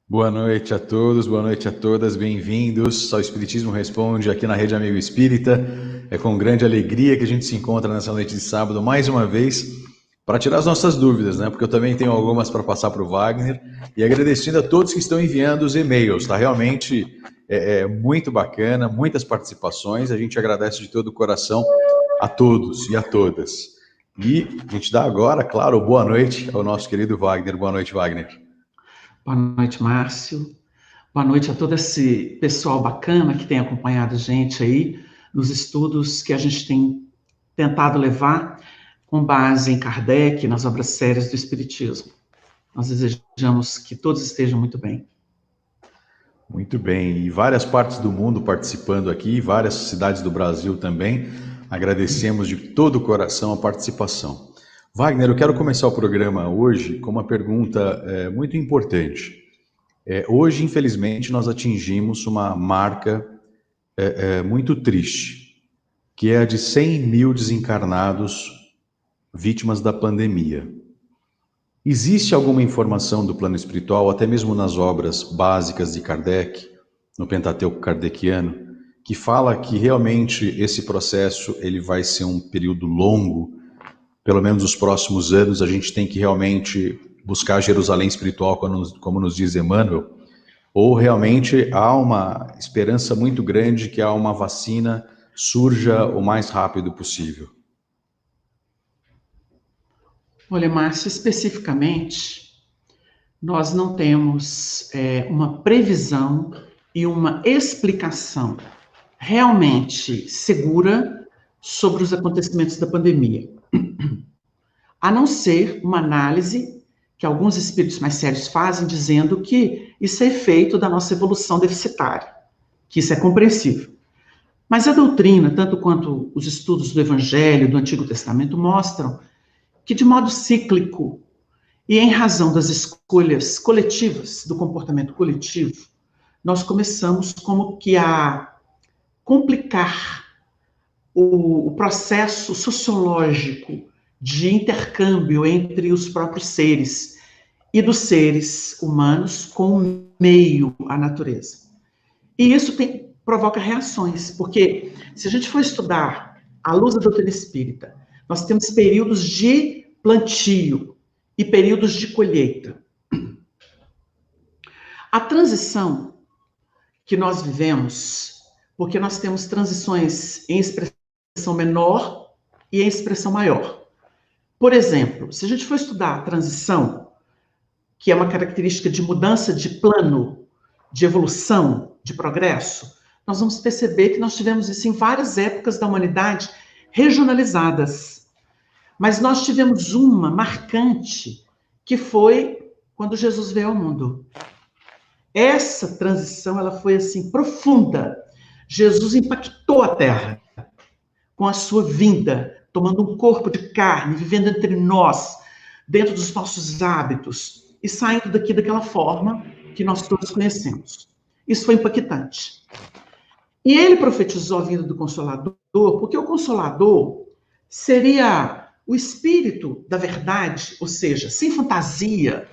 Boa noite a todos, boa noite a todas, bem-vindos ao Espiritismo Responde aqui na Rede Amigo Espírita. É com grande alegria que a gente se encontra nessa noite de sábado mais uma vez para tirar as nossas dúvidas, né? Porque eu também tenho algumas para passar para o Wagner e agradecendo a todos que estão enviando os e-mails, tá? Realmente muito bacana, muitas participações, a gente agradece de todo o coração a todos e a todas. E a gente dá agora, claro, boa noite ao nosso querido Wagner. Boa noite, Wagner. Boa noite, Márcio. Boa noite a todo esse pessoal bacana que tem acompanhado a gente aí nos estudos que a gente tem tentado levar com base em Kardec, nas obras sérias do Espiritismo. Nós desejamos que todos estejam muito bem. Muito bem, e várias partes do mundo participando aqui, várias cidades do Brasil também. Agradecemos de todo o coração a participação. Wagner, eu quero começar o programa hoje com uma pergunta muito importante. Hoje, infelizmente, nós atingimos uma marca muito triste, que é a de 100 mil desencarnados vítimas da pandemia. Existe alguma informação do plano espiritual, até mesmo nas obras básicas de Kardec, no Pentateuco Kardeciano, que fala que realmente esse processo ele vai ser um período longo, pelo menos nos próximos anos, a gente tem que realmente buscar Jerusalém espiritual, como nos diz Emmanuel, ou realmente há uma esperança muito grande que uma vacina surja o mais rápido possível? Olha, Márcio, especificamente, nós não temos uma previsão e uma explicação realmente segura sobre os acontecimentos da pandemia. A não ser uma análise que alguns espíritos mais sérios fazem, dizendo que isso é efeito da nossa evolução deficitária, que isso é compreensível. Mas a doutrina, tanto quanto os estudos do Evangelho, do Antigo Testamento, mostram que, de modo cíclico, e em razão das escolhas coletivas, do comportamento coletivo, nós começamos como que a complicar o processo sociológico de intercâmbio entre os próprios seres e dos seres humanos com o meio, a natureza. E isso provoca reações, porque se a gente for estudar à luz da doutrina espírita, nós temos períodos de plantio e períodos de colheita. A transição que nós vivemos, porque nós temos transições em expressão menor e em expressão maior. Por exemplo, se a gente for estudar a transição, que é uma característica de mudança de plano, de evolução, de progresso, nós vamos perceber que nós tivemos isso em várias épocas da humanidade regionalizadas. Mas nós tivemos uma marcante, que foi quando Jesus veio ao mundo. Essa transição, ela foi assim, profunda. Jesus impactou a Terra com a sua vinda, tomando um corpo de carne, vivendo entre nós, dentro dos nossos hábitos, e saindo daqui daquela forma que nós todos conhecemos. Isso foi impactante. E ele profetizou a vinda do Consolador, porque o Consolador seria o espírito da verdade, ou seja, sem fantasia.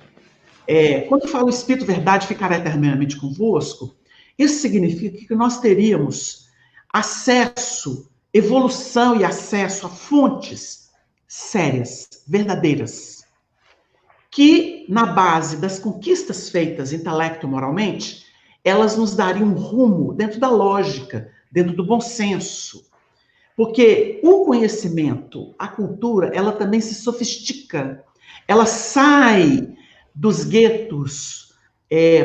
Quando fala o espírito verdade ficará eternamente convosco, isso significa que nós teríamos acesso, evolução e acesso a fontes sérias, verdadeiras, que, na base das conquistas feitas intelecto-moralmente, elas nos dariam um rumo dentro da lógica, dentro do bom senso. Porque o conhecimento, a cultura, ela também se sofistica. Ela sai dos guetos,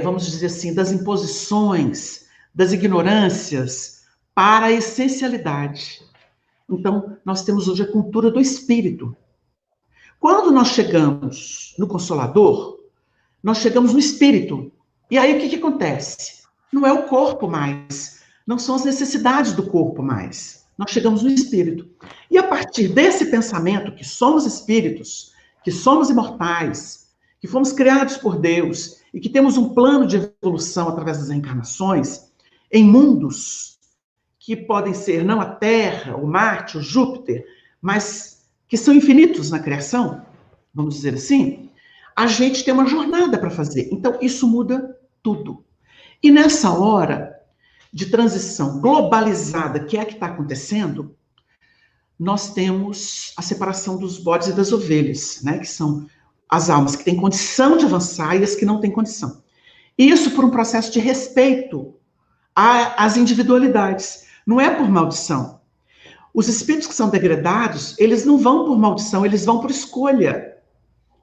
vamos dizer assim, das imposições, das ignorâncias, para a essencialidade. Então, nós temos hoje a cultura do espírito. Quando nós chegamos no Consolador, nós chegamos no espírito. E aí o que acontece? Não é o corpo mais, não são as necessidades do corpo mais. Nós chegamos no espírito. E a partir desse pensamento que somos espíritos, que somos imortais, que fomos criados por Deus e que temos um plano de evolução através das reencarnações, em mundos que podem ser não a Terra, o Marte, o Júpiter, mas que são infinitos na criação, vamos dizer assim, a gente tem uma jornada para fazer. Então, isso muda tudo. E nessa hora de transição globalizada, que é a que está acontecendo, nós temos a separação dos bodes e das ovelhas, né? Que são as almas que têm condição de avançar e as que não têm condição. Isso por um processo de respeito às individualidades. Não é por maldição. Os espíritos que são degradados, eles não vão por maldição, eles vão por escolha.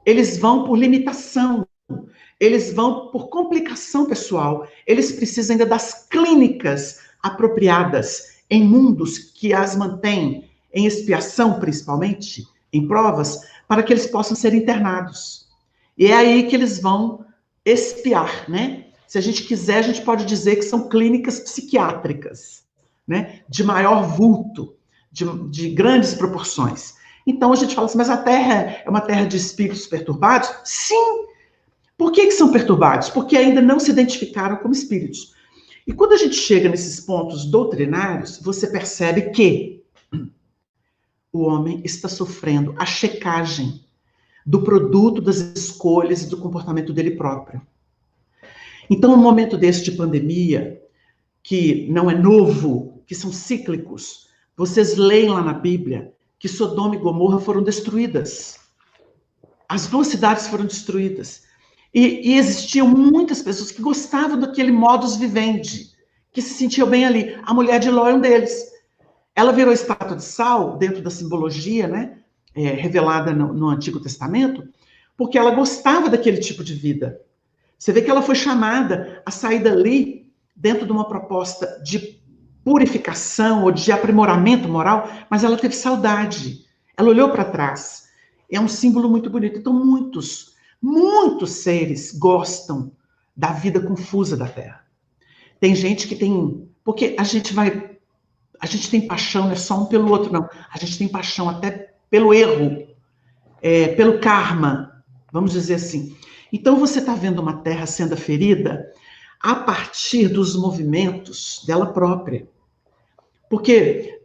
Eles vão por limitação. Eles vão por complicação pessoal. Eles precisam ainda das clínicas apropriadas em mundos que as mantêm em expiação, principalmente, em provas, para que eles possam ser internados. E é aí que eles vão expiar, né? Se a gente quiser, a gente pode dizer que são clínicas psiquiátricas, né? De maior vulto, de grandes proporções. Então a gente fala assim, mas a Terra é uma terra de espíritos perturbados? Sim! Por que são perturbados? Porque ainda não se identificaram como espíritos. E quando a gente chega nesses pontos doutrinários, você percebe que o homem está sofrendo a checagem do produto das escolhas e do comportamento dele próprio. Então, no momento desse de pandemia, que não é novo, que são cíclicos, vocês leem lá na Bíblia que Sodoma e Gomorra foram destruídas. As duas cidades foram destruídas. E existiam muitas pessoas que gostavam daquele modus vivendi, que se sentiam bem ali. A mulher de Ló é um deles. Ela virou estátua de sal, dentro da simbologia, né, revelada no Antigo Testamento, porque ela gostava daquele tipo de vida. Você vê que ela foi chamada a sair dali dentro de uma proposta de purificação ou de aprimoramento moral, mas ela teve saudade. Ela olhou para trás. É um símbolo muito bonito. Então, muitos seres gostam da vida confusa da Terra. Tem gente que tem... Porque a gente tem paixão, não é só um pelo outro, não. A gente tem paixão até pelo erro, pelo karma, vamos dizer assim. Então, você está vendo uma terra sendo ferida a partir dos movimentos dela própria. Porque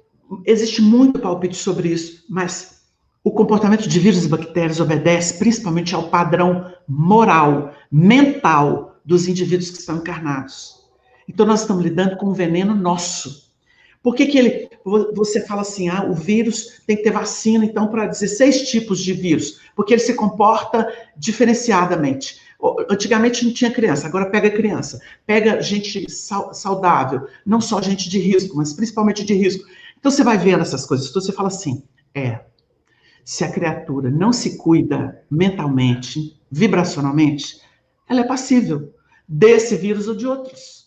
existe muito palpite sobre isso, mas o comportamento de vírus e bactérias obedece principalmente ao padrão moral, mental dos indivíduos que estão encarnados. Então, nós estamos lidando com um veneno nosso. Por que você fala assim, o vírus tem que ter vacina, então, para 16 tipos de vírus? Porque ele se comporta diferenciadamente. Antigamente não tinha criança, agora pega criança. Pega gente saudável, não só gente de risco, mas principalmente de risco. Então, você vai vendo essas coisas, então você fala assim, se a criatura não se cuida mentalmente, vibracionalmente, ela é passível desse vírus ou de outros.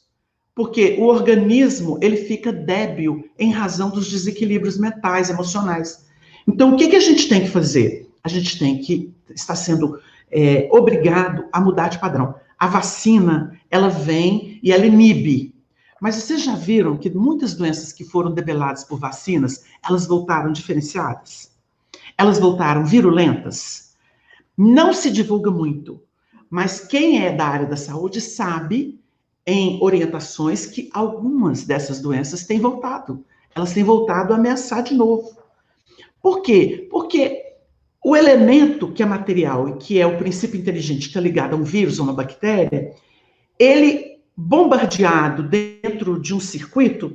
Porque o organismo, ele fica débil em razão dos desequilíbrios mentais, emocionais. Então, o que a gente tem que fazer? A gente tem que estar sendo obrigado a mudar de padrão. A vacina, ela vem e ela inibe. Mas vocês já viram que muitas doenças que foram debeladas por vacinas, elas voltaram diferenciadas? Elas voltaram virulentas? Não se divulga muito, mas quem é da área da saúde sabe, em orientações, que algumas dessas doenças têm voltado. Elas têm voltado a ameaçar de novo. Por quê? Porque o elemento que é material e que é o princípio inteligente que está ligado a um vírus ou uma bactéria, ele, bombardeado dentro de um circuito,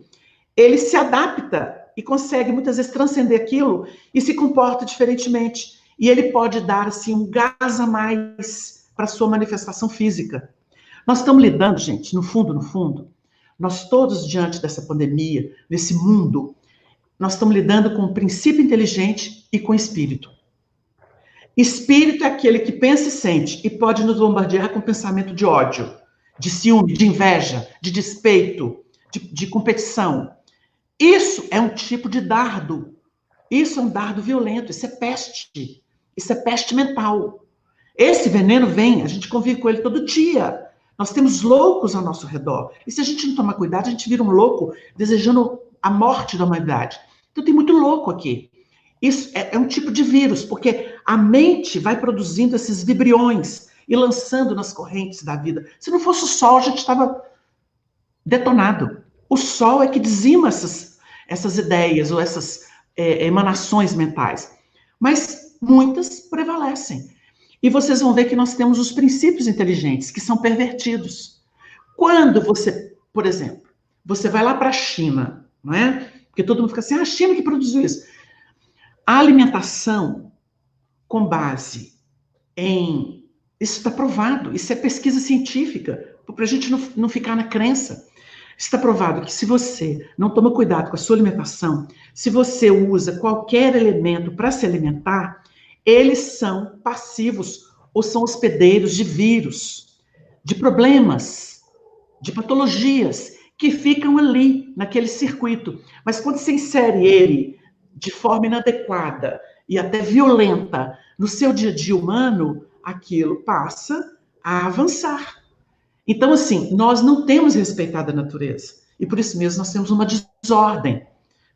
ele se adapta e consegue, muitas vezes, transcender aquilo e se comporta diferentemente. E ele pode dar, assim, um gás a mais para a sua manifestação física. Nós estamos lidando, gente, no fundo, nós todos, diante dessa pandemia, nesse mundo, nós estamos lidando com o princípio inteligente e com o espírito. Espírito é aquele que pensa e sente e pode nos bombardear com pensamento de ódio, de ciúme, de inveja, de despeito, de competição. Isso é um tipo de dardo. Isso é um dardo violento, isso é peste. Isso é peste mental. Esse veneno vem, a gente convive com ele todo dia. Nós temos loucos ao nosso redor. E se a gente não tomar cuidado, a gente vira um louco desejando a morte da humanidade. Então tem muito louco aqui. Isso é um tipo de vírus, porque a mente vai produzindo esses vibriões e lançando nas correntes da vida. Se não fosse o sol, a gente estava detonado. O sol é que dizima essas ideias ou essas emanações mentais. Mas muitas prevalecem. E vocês vão ver que nós temos os princípios inteligentes, que são pervertidos. Quando você, por exemplo, você vai lá para a China, não é? Porque todo mundo fica assim, a China que produziu isso. A alimentação com base em... Isso está provado, isso é pesquisa científica, para a gente não ficar na crença. Está provado que se você não toma cuidado com a sua alimentação, se você usa qualquer elemento para se alimentar, eles são passivos ou são hospedeiros de vírus, de problemas, de patologias que ficam ali, naquele circuito. Mas quando você insere ele de forma inadequada e até violenta no seu dia a dia humano, aquilo passa a avançar. Então, assim, nós não temos respeitado a natureza. E por isso mesmo nós temos uma desordem.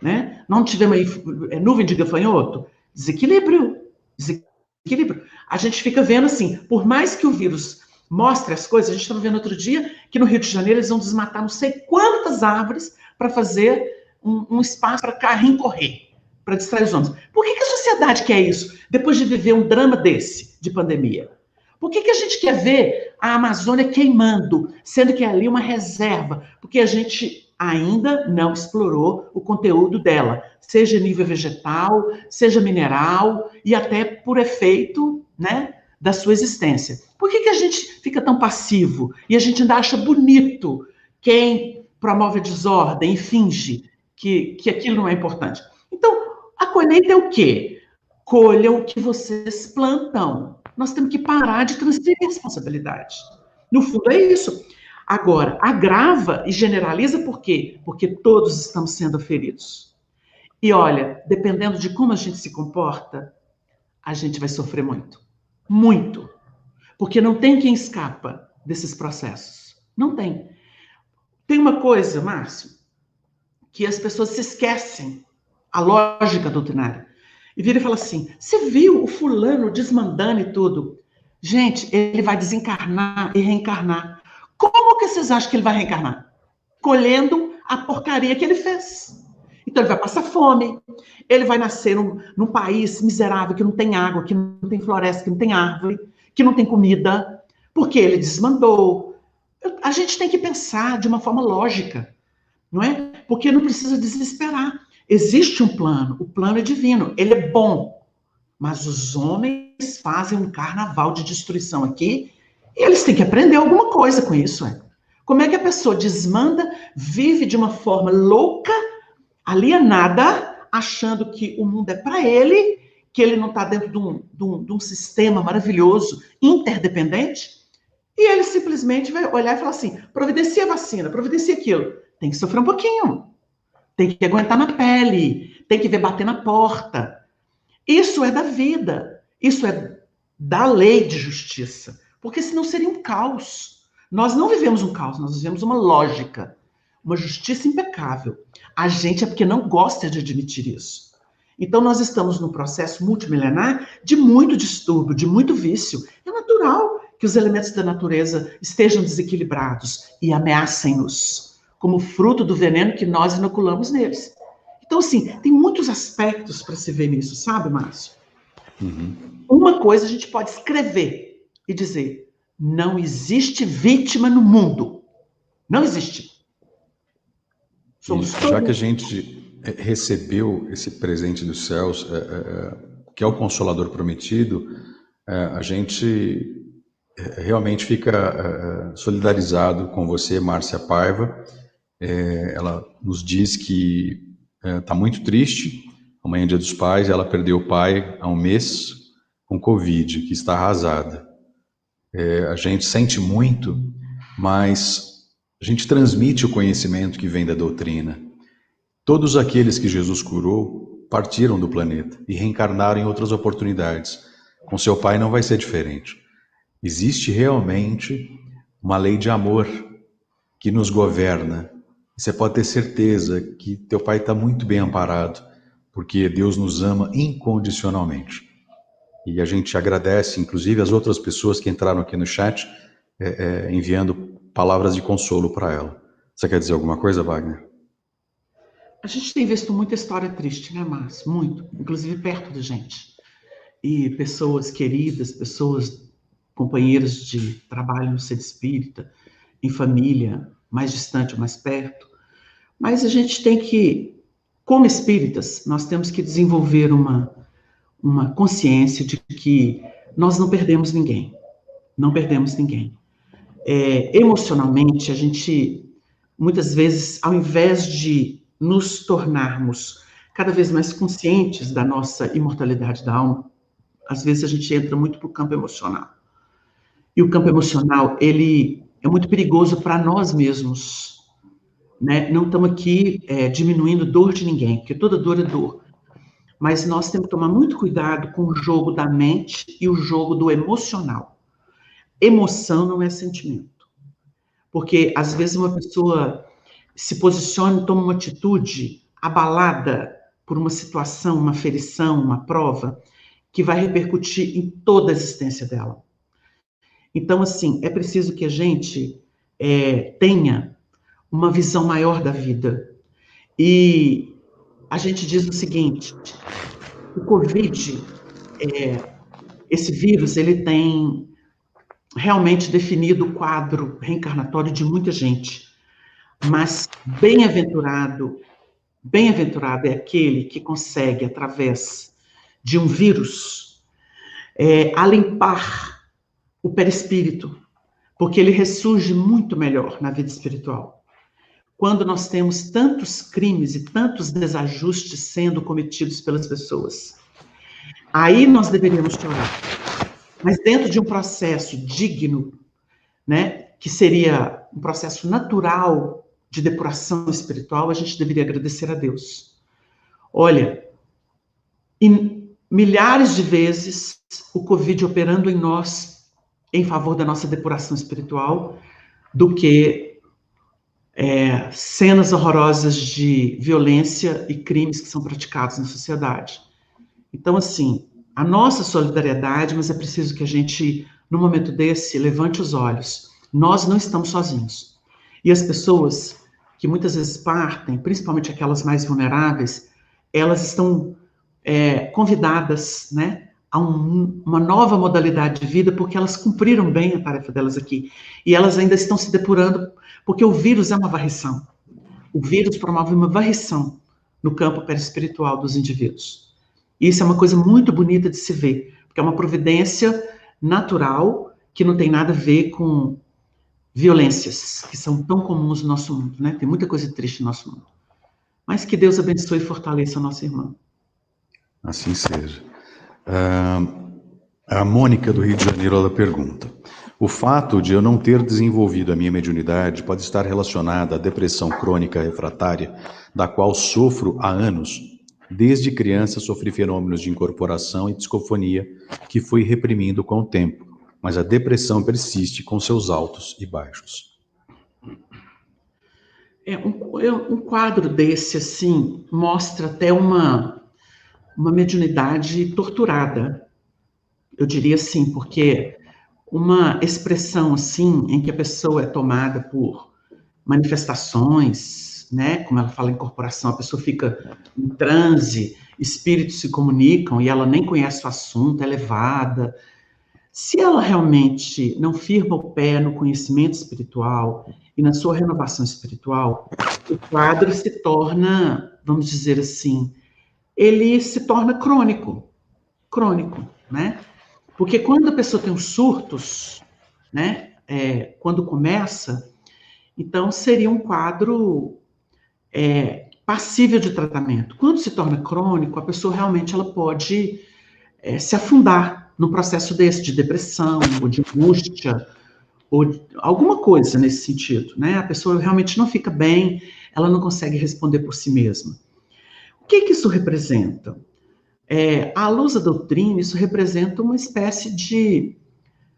Né? Não tivemos aí nuvem de gafanhoto? Desequilíbrio. Desequilíbrio. A gente fica vendo assim, por mais que o vírus mostre as coisas, a gente estava vendo outro dia que no Rio de Janeiro eles vão desmatar não sei quantas árvores para fazer um espaço para carrinho correr, para distrair os homens. Por que a sociedade quer isso, depois de viver um drama desse, de pandemia? Por que a gente quer ver a Amazônia queimando, sendo que é ali uma reserva? Porque a gente ainda não explorou o conteúdo dela, seja nível vegetal, seja mineral e até por efeito, né, da sua existência. Por que a gente fica tão passivo e a gente ainda acha bonito quem promove a desordem e finge que aquilo não é importante? Então, a colheita é o quê? Colham o que vocês plantam. Nós temos que parar de transferir responsabilidade. No fundo, é isso. Agora, agrava e generaliza por quê? Porque todos estamos sendo feridos. E olha, dependendo de como a gente se comporta, a gente vai sofrer muito. Muito. Porque não tem quem escapa desses processos. Não tem. Tem uma coisa, Márcio, que as pessoas se esquecem, a lógica doutrinária. E vira e fala assim, você viu o fulano desmandando e tudo? Gente, ele vai desencarnar e reencarnar. Como que vocês acham que ele vai reencarnar? Colhendo a porcaria que ele fez. Então ele vai passar fome, ele vai nascer num país miserável que não tem água, que não tem floresta, que não tem árvore, que não tem comida, porque ele desmandou. A gente tem que pensar de uma forma lógica, não é? Porque não precisa desesperar. Existe um plano, o plano é divino, ele é bom, mas os homens fazem um carnaval de destruição aqui e eles têm que aprender alguma coisa com isso. Como é que a pessoa desmanda, vive de uma forma louca, alienada, achando que o mundo é para ele, que ele não está dentro de um sistema maravilhoso, interdependente, e ele simplesmente vai olhar e falar assim, providencia a vacina, providencia aquilo. Tem que sofrer um pouquinho. Tem que aguentar na pele, tem que ver bater na porta. Isso é da vida, isso é da lei de justiça, porque senão seria um caos. Nós não vivemos um caos, nós vivemos uma lógica, uma justiça impecável. A gente é porque não gosta de admitir isso. Então nós estamos num processo multimilenar de muito distúrbio, de muito vício. É natural que os elementos da natureza estejam desequilibrados e ameacem-nos, como fruto do veneno que nós inoculamos neles. Então, assim, tem muitos aspectos para se ver nisso, sabe, Márcio? Uma coisa a gente pode escrever e dizer, não existe vítima no mundo. Não existe. Já que a gente recebeu esse presente dos céus, que é o Consolador prometido, a gente realmente fica solidarizado com você, Márcia Paiva. Ela nos diz que está muito triste. Amanhã é Dia dos Pais, ela perdeu o pai há um mês com Covid, que está arrasada. A gente sente muito, mas a gente transmite o conhecimento que vem da doutrina. Todos aqueles que Jesus curou partiram do planeta e reencarnaram em outras oportunidades. Com seu pai não vai ser diferente. Existe realmente uma lei de amor que nos governa. Você pode ter certeza que teu pai está muito bem amparado, porque Deus nos ama incondicionalmente. E a gente agradece, inclusive, as outras pessoas que entraram aqui no chat, enviando palavras de consolo para ela. Você quer dizer alguma coisa, Wagner? A gente tem visto muita história triste, né, Márcio? Muito, inclusive perto da gente. E pessoas queridas, pessoas, companheiros de trabalho no centro espírita, em família, mais distante ou mais perto, mas a gente tem que, como espíritas, nós temos que desenvolver uma consciência de que nós não perdemos ninguém, não perdemos ninguém. Emocionalmente, a gente, muitas vezes, ao invés de nos tornarmos cada vez mais conscientes da nossa imortalidade da alma, às vezes a gente entra muito para o campo emocional. E o campo emocional, ele é muito perigoso para nós mesmos, né? Não estamos aqui diminuindo dor de ninguém, porque toda dor é dor. Mas nós temos que tomar muito cuidado com o jogo da mente e o jogo do emocional. Emoção não é sentimento. Porque, às vezes, uma pessoa se posiciona e toma uma atitude abalada por uma situação, uma ferição, uma prova, que vai repercutir em toda a existência dela. Então, assim, é preciso que a gente tenha uma visão maior da vida. E a gente diz o seguinte, o Covid, esse vírus, ele tem realmente definido o quadro reencarnatório de muita gente. Mas bem-aventurado é aquele que consegue, através de um vírus, alimpar o perispírito, porque ele ressurge muito melhor na vida espiritual. Quando nós temos tantos crimes e tantos desajustes sendo cometidos pelas pessoas, aí nós deveríamos chorar. Mas dentro de um processo digno, né, que seria um processo natural de depuração espiritual, a gente deveria agradecer a Deus. Olha, milhares de vezes o Covid operando em nós, em favor da nossa depuração espiritual, do que cenas horrorosas de violência e crimes que são praticados na sociedade. Então, assim, a nossa solidariedade, mas é preciso que a gente, no momento desse, levante os olhos. Nós não estamos sozinhos. E as pessoas que muitas vezes partem, principalmente aquelas mais vulneráveis, elas estão convidadas, né, a uma nova modalidade de vida, porque elas cumpriram bem a tarefa delas aqui. E elas ainda estão se depurando, porque o vírus é uma varrição. O vírus promove uma varrição no campo perispiritual dos indivíduos. E isso é uma coisa muito bonita de se ver, porque é uma providência natural que não tem nada a ver com violências, que são tão comuns no nosso mundo, né? Tem muita coisa triste no nosso mundo. Mas que Deus abençoe e fortaleça a nossa irmã. Assim seja. A Mônica, do Rio de Janeiro, ela pergunta: o fato de eu não ter desenvolvido a minha mediunidade pode estar relacionado à depressão crônica refratária, da qual sofro há anos. Desde criança sofri fenômenos de incorporação e psicofonia que fui reprimindo com o tempo, mas a depressão persiste com seus altos e baixos. Um quadro desse, assim, mostra até uma mediunidade torturada, eu diria assim, porque uma expressão assim, em que a pessoa é tomada por manifestações, né, como ela fala em incorporação, a pessoa fica em transe, espíritos se comunicam e ela nem conhece o assunto, é levada. Se ela realmente não firma o pé no conhecimento espiritual e na sua renovação espiritual, o quadro se torna, vamos dizer assim, ele se torna crônico, né? Porque quando a pessoa tem os surtos, né, quando começa, então seria um quadro passível de tratamento. Quando se torna crônico, a pessoa realmente ela pode se afundar num processo desse, de depressão, ou de angústia, ou alguma coisa nesse sentido, né? A pessoa realmente não fica bem, ela não consegue responder por si mesma. O que isso representa? À luz da doutrina, isso representa uma espécie de,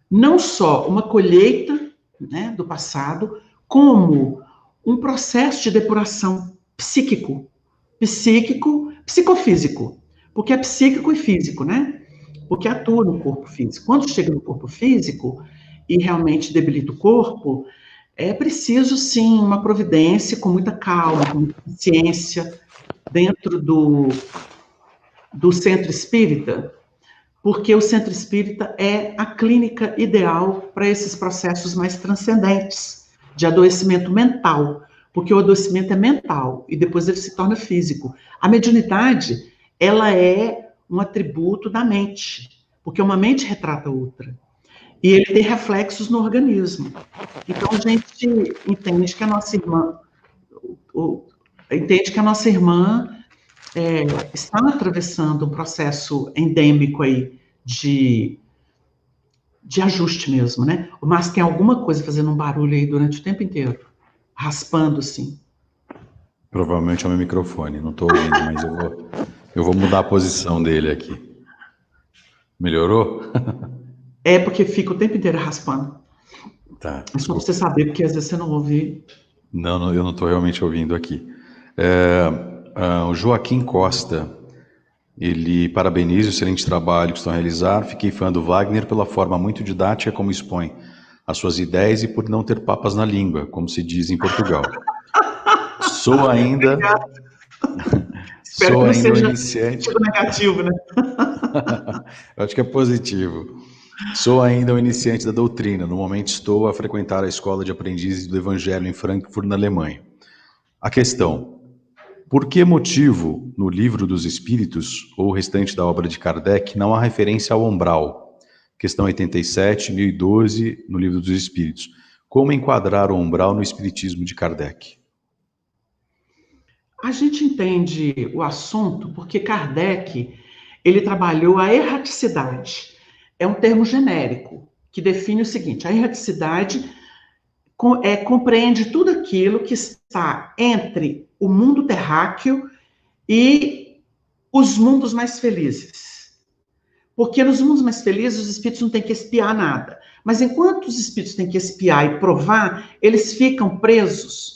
não só uma colheita, né, do passado, como um processo de depuração psicofísico, porque é psíquico e físico, né? Porque atua no corpo físico. Quando chega no corpo físico e realmente debilita o corpo, é preciso, sim, uma providência com muita calma, com muita paciência, dentro do centro espírita, porque o centro espírita é a clínica ideal para esses processos mais transcendentes, de adoecimento mental, porque o adoecimento é mental e depois ele se torna físico. A mediunidade, ela é um atributo da mente, porque uma mente retrata outra. E ele tem reflexos no organismo. Então a gente entende que a nossa irmã, está atravessando um processo endêmico aí de ajuste mesmo, né? Mas tem alguma coisa fazendo um barulho aí durante o tempo inteiro, raspando assim. Provavelmente é o meu microfone, não estou ouvindo, mas eu vou mudar a posição dele aqui. Melhorou? É porque fica o tempo inteiro raspando. Tá. É só para você saber, porque às vezes você não ouve. Não, eu não estou realmente ouvindo aqui. O Joaquim Costa, ele parabeniza o excelente trabalho que estão a realizar. Fiquei fã do Wagner pela forma muito didática como expõe as suas ideias e por não ter papas na língua, como se diz em Portugal. Sou ainda Espero que não seja um iniciante. negativo, né? Eu acho que é positivo. Sou ainda um iniciante da doutrina. No momento estou a frequentar a escola de aprendizes do Evangelho em Frankfurt, na Alemanha. A questão: por que motivo no Livro dos Espíritos, ou o restante da obra de Kardec, não há referência ao umbral? Questão 87, 1012, no Livro dos Espíritos. Como enquadrar o umbral no Espiritismo de Kardec? A gente entende o assunto porque Kardec, ele trabalhou a erraticidade. É um termo genérico que define o seguinte: a erraticidade compreende tudo aquilo que está entre o mundo terráqueo e os mundos mais felizes. Porque nos mundos mais felizes os espíritos não têm que espiar nada. Mas enquanto os espíritos têm que espiar e provar, eles ficam presos.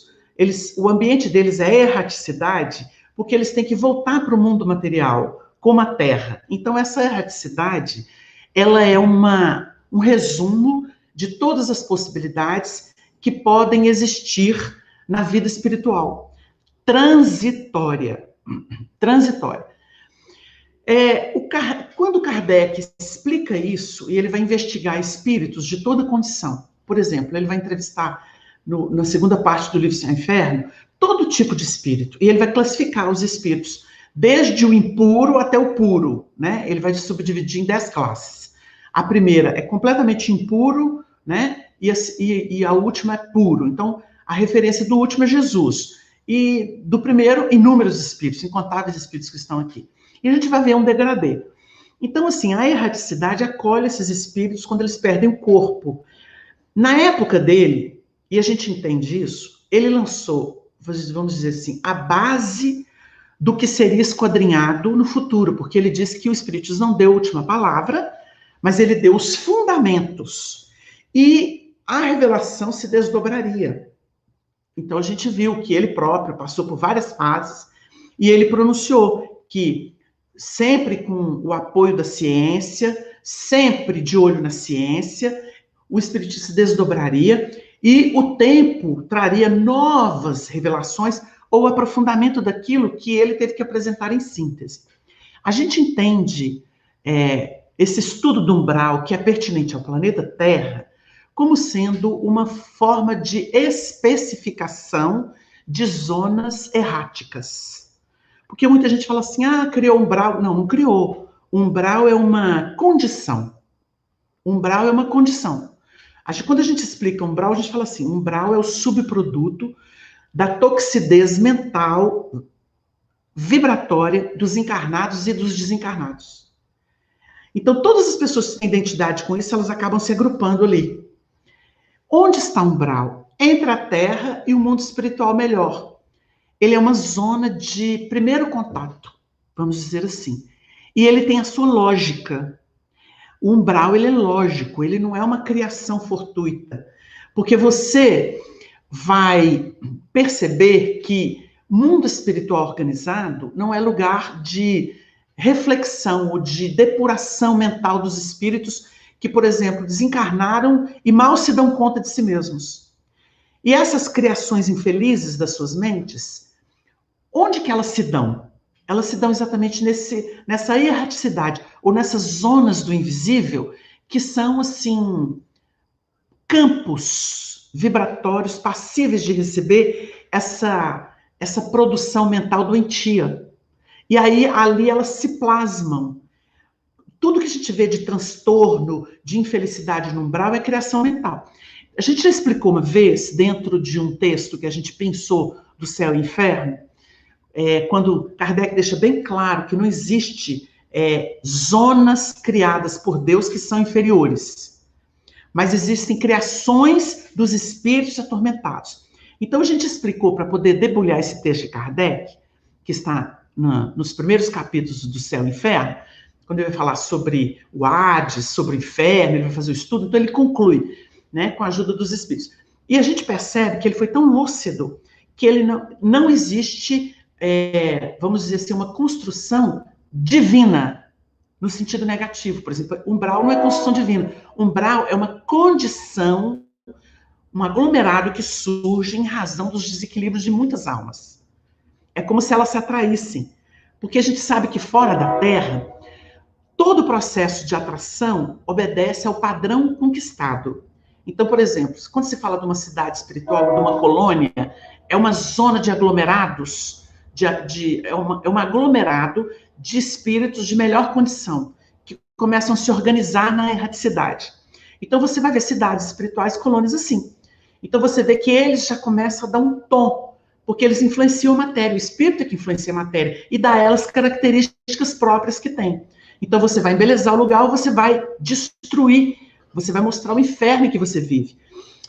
O ambiente deles é erraticidade, porque eles têm que voltar para o mundo material, como a Terra. Então essa erraticidade, ela é um resumo de todas as possibilidades que podem existir na vida espiritual. Transitória. Quando Kardec explica isso, e ele vai investigar espíritos de toda condição, por exemplo, ele vai entrevistar, na segunda parte do livro Céu e Inferno, todo tipo de espírito, e ele vai classificar os espíritos, desde o impuro até o puro, né? Ele vai subdividir em 10 classes. A primeira é completamente impuro, né? E a última é puro. Então, a referência do último é Jesus. E do primeiro, inúmeros espíritos, incontáveis espíritos que estão aqui. E a gente vai ver um degradê. Então, assim, a erraticidade acolhe esses espíritos quando eles perdem o corpo. Na época dele, e a gente entende isso, ele lançou, vamos dizer assim, a base do que seria esquadrinhado no futuro, porque ele disse que o Espíritos não deu a última palavra, mas ele deu os fundamentos. E a revelação se desdobraria. Então, a gente viu que ele próprio passou por várias fases e ele pronunciou que sempre com o apoio da ciência, sempre de olho na ciência, o espiritismo se desdobraria e o tempo traria novas revelações ou aprofundamento daquilo que ele teve que apresentar em síntese. A gente entende esse estudo do umbral, que é pertinente ao planeta Terra, como sendo uma forma de especificação de zonas erráticas. Porque muita gente fala assim, criou umbral. Não, não criou. Umbral é uma condição. Umbral é uma condição. Quando a gente explica umbral, a gente fala assim, umbral é o subproduto da toxidez mental vibratória dos encarnados e dos desencarnados. Então, todas as pessoas que têm identidade com isso, elas acabam se agrupando ali. Onde está o umbral? Entre a Terra e o mundo espiritual melhor. Ele é uma zona de primeiro contato, vamos dizer assim. E ele tem a sua lógica. O umbral, ele é lógico, ele não é uma criação fortuita. Porque você vai perceber que mundo espiritual organizado não é lugar de reflexão ou de depuração mental dos espíritos que, por exemplo, desencarnaram e mal se dão conta de si mesmos. E essas criações infelizes das suas mentes, onde que elas se dão? Elas se dão exatamente nessa erraticidade, ou nessas zonas do invisível, que são, assim, campos vibratórios passíveis de receber essa produção mental doentia. E aí, ali elas se plasmam. Tudo que a gente vê de transtorno, de infelicidade no umbral é criação mental. A gente já explicou uma vez, dentro de um texto que a gente pensou do céu e inferno, quando Kardec deixa bem claro que não existe zonas criadas por Deus que são inferiores, mas existem criações dos espíritos atormentados. Então a gente explicou, para poder debulhar esse texto de Kardec, que está nos primeiros capítulos do Céu e Inferno, quando ele vai falar sobre o Hades, sobre o inferno, ele vai fazer o estudo, então ele conclui, né, com a ajuda dos espíritos. E a gente percebe que ele foi tão lúcido que ele não existe, vamos dizer assim, uma construção divina, no sentido negativo. Por exemplo, umbral não é construção divina. Umbral é uma condição, um aglomerado que surge em razão dos desequilíbrios de muitas almas. É como se elas se atraíssem. Porque a gente sabe que fora da Terra, todo o processo de atração obedece ao padrão conquistado. Então, por exemplo, quando se fala de uma cidade espiritual, de uma colônia, é uma zona de aglomerados, é um aglomerado de espíritos de melhor condição, que começam a se organizar na erraticidade. Então, você vai ver cidades espirituais, colônias assim. Então, você vê que eles já começam a dar um tom, porque eles influenciam a matéria, o espírito é que influencia a matéria, e dá a elas características próprias que tem. Então, você vai embelezar o lugar ou você vai destruir, você vai mostrar o inferno em que você vive.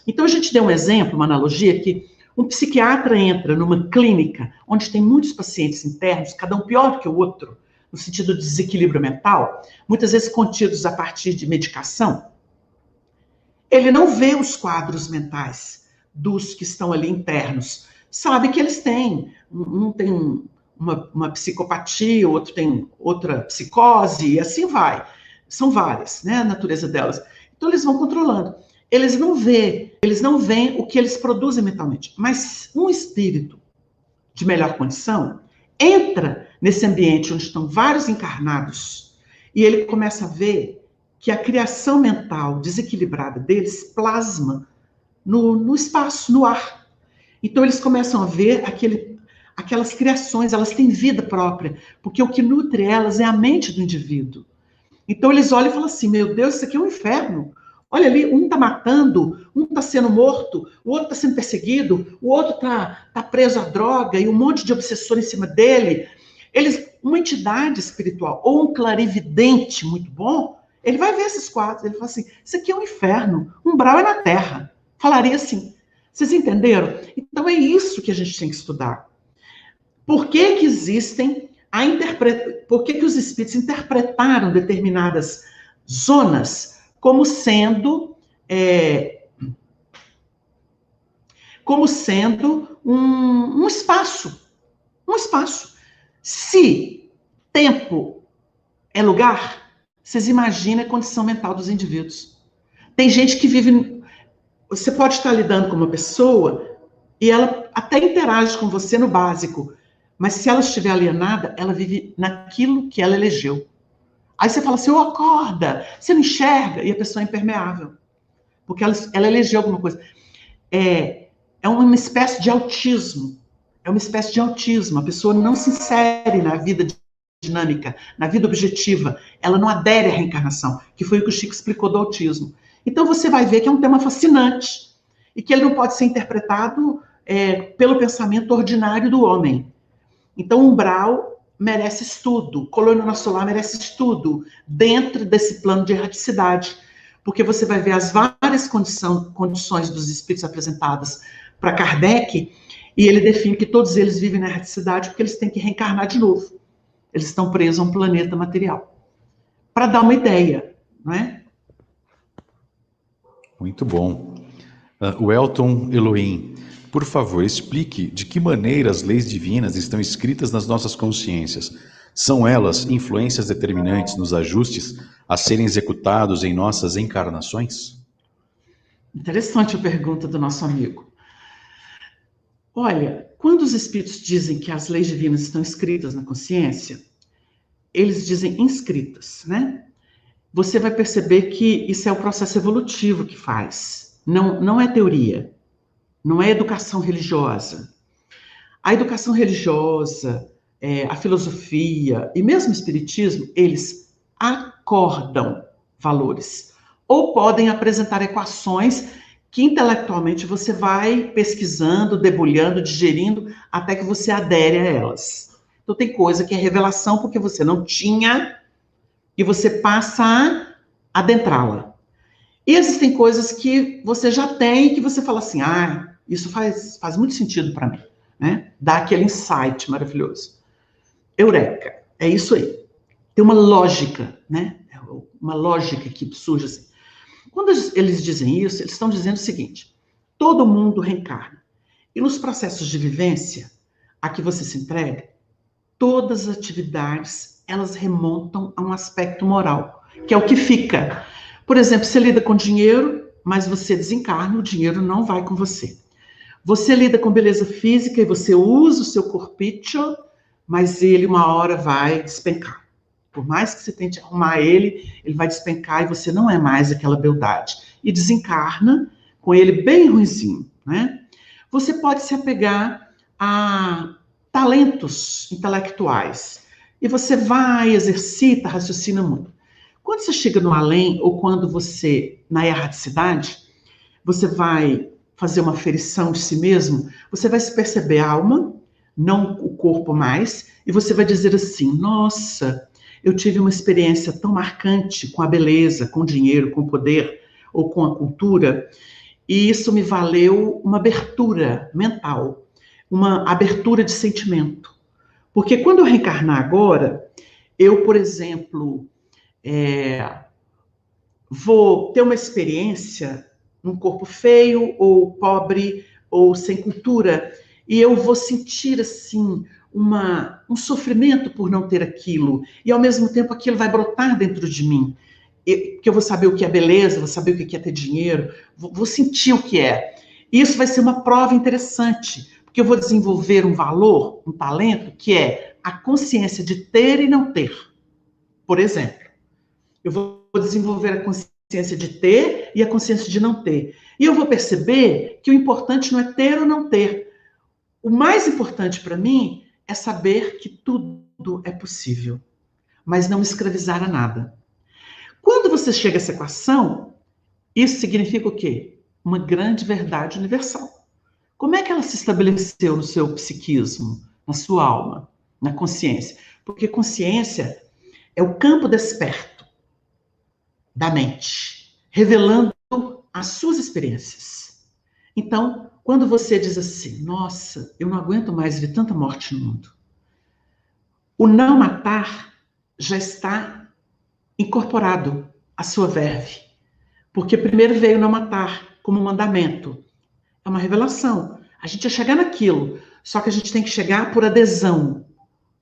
Então, a gente deu um exemplo, uma analogia, que um psiquiatra entra numa clínica onde tem muitos pacientes internos, cada um pior do que o outro, no sentido de desequilíbrio mental, muitas vezes contidos a partir de medicação. Ele não vê os quadros mentais dos que estão ali internos. Sabe que eles têm. Um tem uma psicopatia, o outro tem outra psicose, e assim vai. São várias, né, a natureza delas. Então, eles vão controlando. Eles não veem o que eles produzem mentalmente. Mas um espírito de melhor condição entra nesse ambiente onde estão vários encarnados e ele começa a ver que a criação mental desequilibrada deles plasma no espaço, no ar. Então, eles começam a ver aquelas criações, elas têm vida própria, porque o que nutre elas é a mente do indivíduo. Então, eles olham e falam assim, meu Deus, isso aqui é um inferno. Olha ali, um está matando, um está sendo morto, o outro está sendo perseguido, o outro tá preso à droga e um monte de obsessor em cima dele. Uma entidade espiritual ou um clarividente muito bom, ele vai ver esses quadros, ele fala assim, isso aqui é um inferno, umbral é na Terra. Falaria assim. Vocês entenderam? Então é isso que a gente tem que estudar. Por que que existem por que que os espíritos interpretaram determinadas zonas como sendo um espaço. Um espaço. Se tempo é lugar, vocês imaginem a condição mental dos indivíduos. Tem gente que vive... Você pode estar lidando com uma pessoa e ela até interage com você no básico, mas se ela estiver alienada, ela vive naquilo que ela elegeu. Aí você fala assim, acorda, você não enxerga, e a pessoa é impermeável, porque ela elegeu alguma coisa. É uma espécie de autismo, a pessoa não se insere na vida dinâmica, na vida objetiva, ela não adere à reencarnação, que foi o que o Chico explicou do autismo. Então você vai ver que é um tema fascinante, e que ele não pode ser interpretado pelo pensamento ordinário do homem. Então, o umbral merece estudo, colônia nosso lar merece estudo dentro desse plano de erraticidade, porque você vai ver as várias condições dos espíritos apresentadas para Kardec, e ele define que todos eles vivem na erraticidade porque eles têm que reencarnar de novo. Eles estão presos a um planeta material. Para dar uma ideia, não é? Muito bom. O Elton Elohim, por favor, explique de que maneira as leis divinas estão escritas nas nossas consciências. São elas influências determinantes nos ajustes a serem executados em nossas encarnações? Interessante a pergunta do nosso amigo. Olha, quando os espíritos dizem que as leis divinas estão escritas na consciência, eles dizem inscritas, né? Você vai perceber que isso é o processo evolutivo que faz. não é teoria, não é educação religiosa. A educação religiosa, a filosofia e mesmo o espiritismo, eles acordam valores. Ou podem apresentar equações que intelectualmente você vai pesquisando, debulhando, digerindo, até que você adere a elas. Então tem coisa que é revelação porque você não tinha e você passa a adentrá-la. E existem coisas que você já tem e que você fala assim, isso faz muito sentido para mim, né? Dá aquele insight maravilhoso. Eureka, é isso aí. Tem uma lógica, né? Uma lógica que surge assim. Quando eles dizem isso, eles estão dizendo o seguinte: todo mundo reencarna. E nos processos de vivência a que você se entrega, todas as atividades, elas remontam a um aspecto moral, que é o que fica. Por exemplo, você lida com dinheiro, mas você desencarna, o dinheiro não vai com você. Você lida com beleza física e você usa o seu corpício, mas ele uma hora vai despencar. Por mais que você tente arrumar ele, ele vai despencar e você não é mais aquela beldade. E desencarna com ele bem ruinzinho, né? Você pode se apegar a talentos intelectuais. E você vai, exercita, raciocina muito. Quando você chega no além, ou quando você, na erraticidade, você vai fazer uma aferição de si mesmo, você vai se perceber a alma, não o corpo mais, e você vai dizer assim, nossa, eu tive uma experiência tão marcante com a beleza, com o dinheiro, com o poder, ou com a cultura, e isso me valeu uma abertura mental, uma abertura de sentimento. Porque quando eu reencarnar agora, eu, por exemplo, vou ter uma experiência num corpo feio, ou pobre, ou sem cultura, e eu vou sentir, assim, um sofrimento por não ter aquilo, e ao mesmo tempo aquilo vai brotar dentro de mim, que eu vou saber o que é beleza, vou saber o que é ter dinheiro, vou sentir o que é. E isso vai ser uma prova interessante, porque eu vou desenvolver um valor, um talento, que é a consciência de ter e não ter. Por exemplo, eu vou desenvolver a consciência de ter e a consciência de não ter. E eu vou perceber que o importante não é ter ou não ter. O mais importante para mim é saber que tudo é possível, mas não me escravizar a nada. Quando você chega a essa equação, isso significa o quê? Uma grande verdade universal. Como é que ela se estabeleceu no seu psiquismo, na sua alma, na consciência? Porque consciência é o campo desperto da mente, revelando as suas experiências. Então, quando você diz assim, nossa, eu não aguento mais ver tanta morte no mundo, o não matar já está incorporado à sua verve. Porque primeiro veio não matar como mandamento. É uma revelação. A gente ia chegar naquilo, só que a gente tem que chegar por adesão,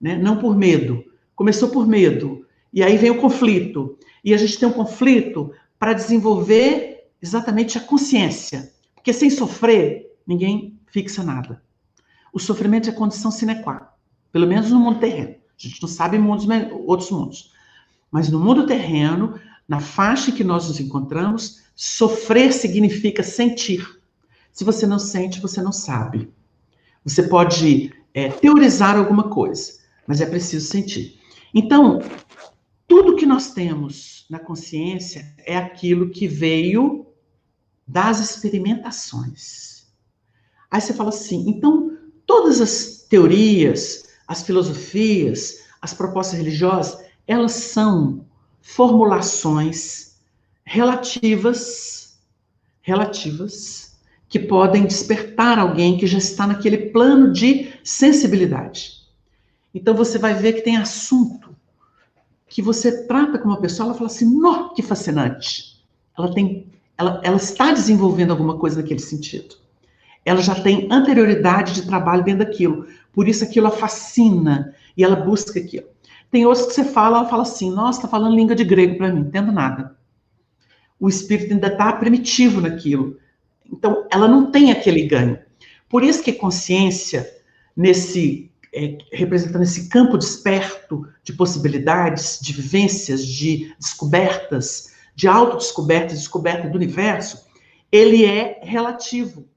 né? Não por medo. Começou por medo, e aí vem o conflito. E a gente tem um conflito para desenvolver exatamente a consciência. Porque sem sofrer, ninguém fixa nada. O sofrimento é condição sine qua non, pelo menos no mundo terreno. A gente não sabe outros mundos. Mas no mundo terreno, na faixa em que nós nos encontramos, sofrer significa sentir. Se você não sente, você não sabe. Você pode teorizar alguma coisa, mas é preciso sentir. Então, tudo que nós temos na consciência é aquilo que veio das experimentações. Aí você fala assim, então, todas as teorias, as filosofias, as propostas religiosas, elas são formulações relativas, que podem despertar alguém que já está naquele plano de sensibilidade. Então você vai ver que tem assunto que você trata com uma pessoa, ela fala assim, nó, que fascinante. Ela está desenvolvendo alguma coisa naquele sentido. Ela já tem anterioridade de trabalho dentro daquilo. Por isso aquilo a fascina e ela busca aquilo. Tem outros que você fala, ela fala assim, nossa, está falando língua de grego para mim, não entendo nada. O espírito ainda está primitivo naquilo. Então, ela não tem aquele ganho. Por isso que consciência, representando esse campo desperto de possibilidades, de vivências, de descobertas, de autodescobertas, descoberta do universo, ele é relativo.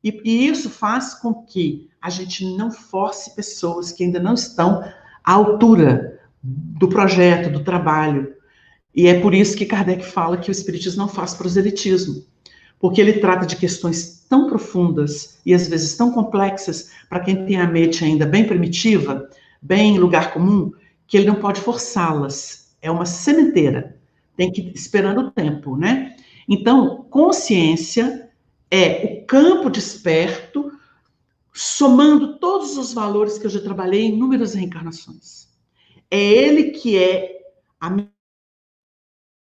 E isso faz com que a gente não force pessoas que ainda não estão à altura do projeto, do trabalho. E é por isso que Kardec fala que o espiritismo não faz proselitismo, porque ele trata de questões tão profundas e às vezes tão complexas para quem tem a mente ainda bem primitiva, bem lugar comum, que ele não pode forçá-las. É uma sementeira, tem que ir esperando o tempo, né? Então, consciência é o campo desperto, somando todos os valores que eu já trabalhei em inúmeras reencarnações. É ele que é a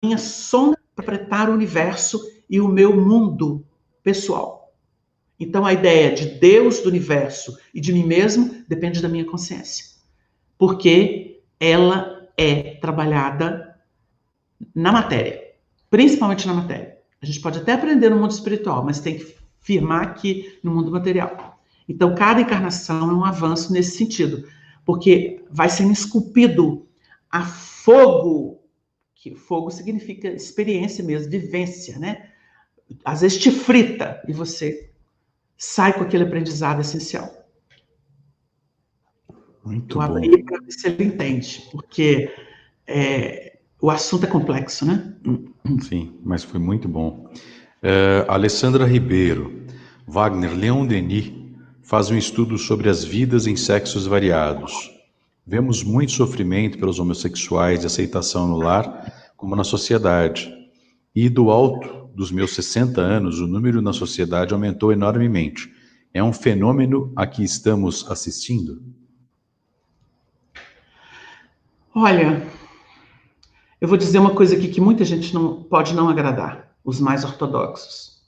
minha sonda para interpretar o universo e o meu mundo pessoal. Então, a ideia de Deus, do universo e de mim mesmo depende da minha consciência, porque ela é trabalhada na matéria, principalmente na matéria. A gente pode até aprender no mundo espiritual, mas tem que firmar aqui no mundo material. Então, cada encarnação é um avanço nesse sentido, porque vai sendo esculpido a fogo, que fogo significa experiência mesmo, vivência, né? Às vezes te frita e você sai com aquele aprendizado essencial. Muito Eu bom. abri para ver se ele entende, porque o assunto é complexo, né? Sim, mas foi muito bom. Alessandra Ribeiro. Wagner, Leon Denis faz um estudo sobre as vidas em sexos variados. Vemos muito sofrimento pelos homossexuais e aceitação no lar, como na sociedade. E do alto dos meus 60 anos, o número na sociedade aumentou enormemente. É um fenômeno a que estamos assistindo? Olha, eu vou dizer uma coisa aqui que muita gente pode não agradar, os mais ortodoxos.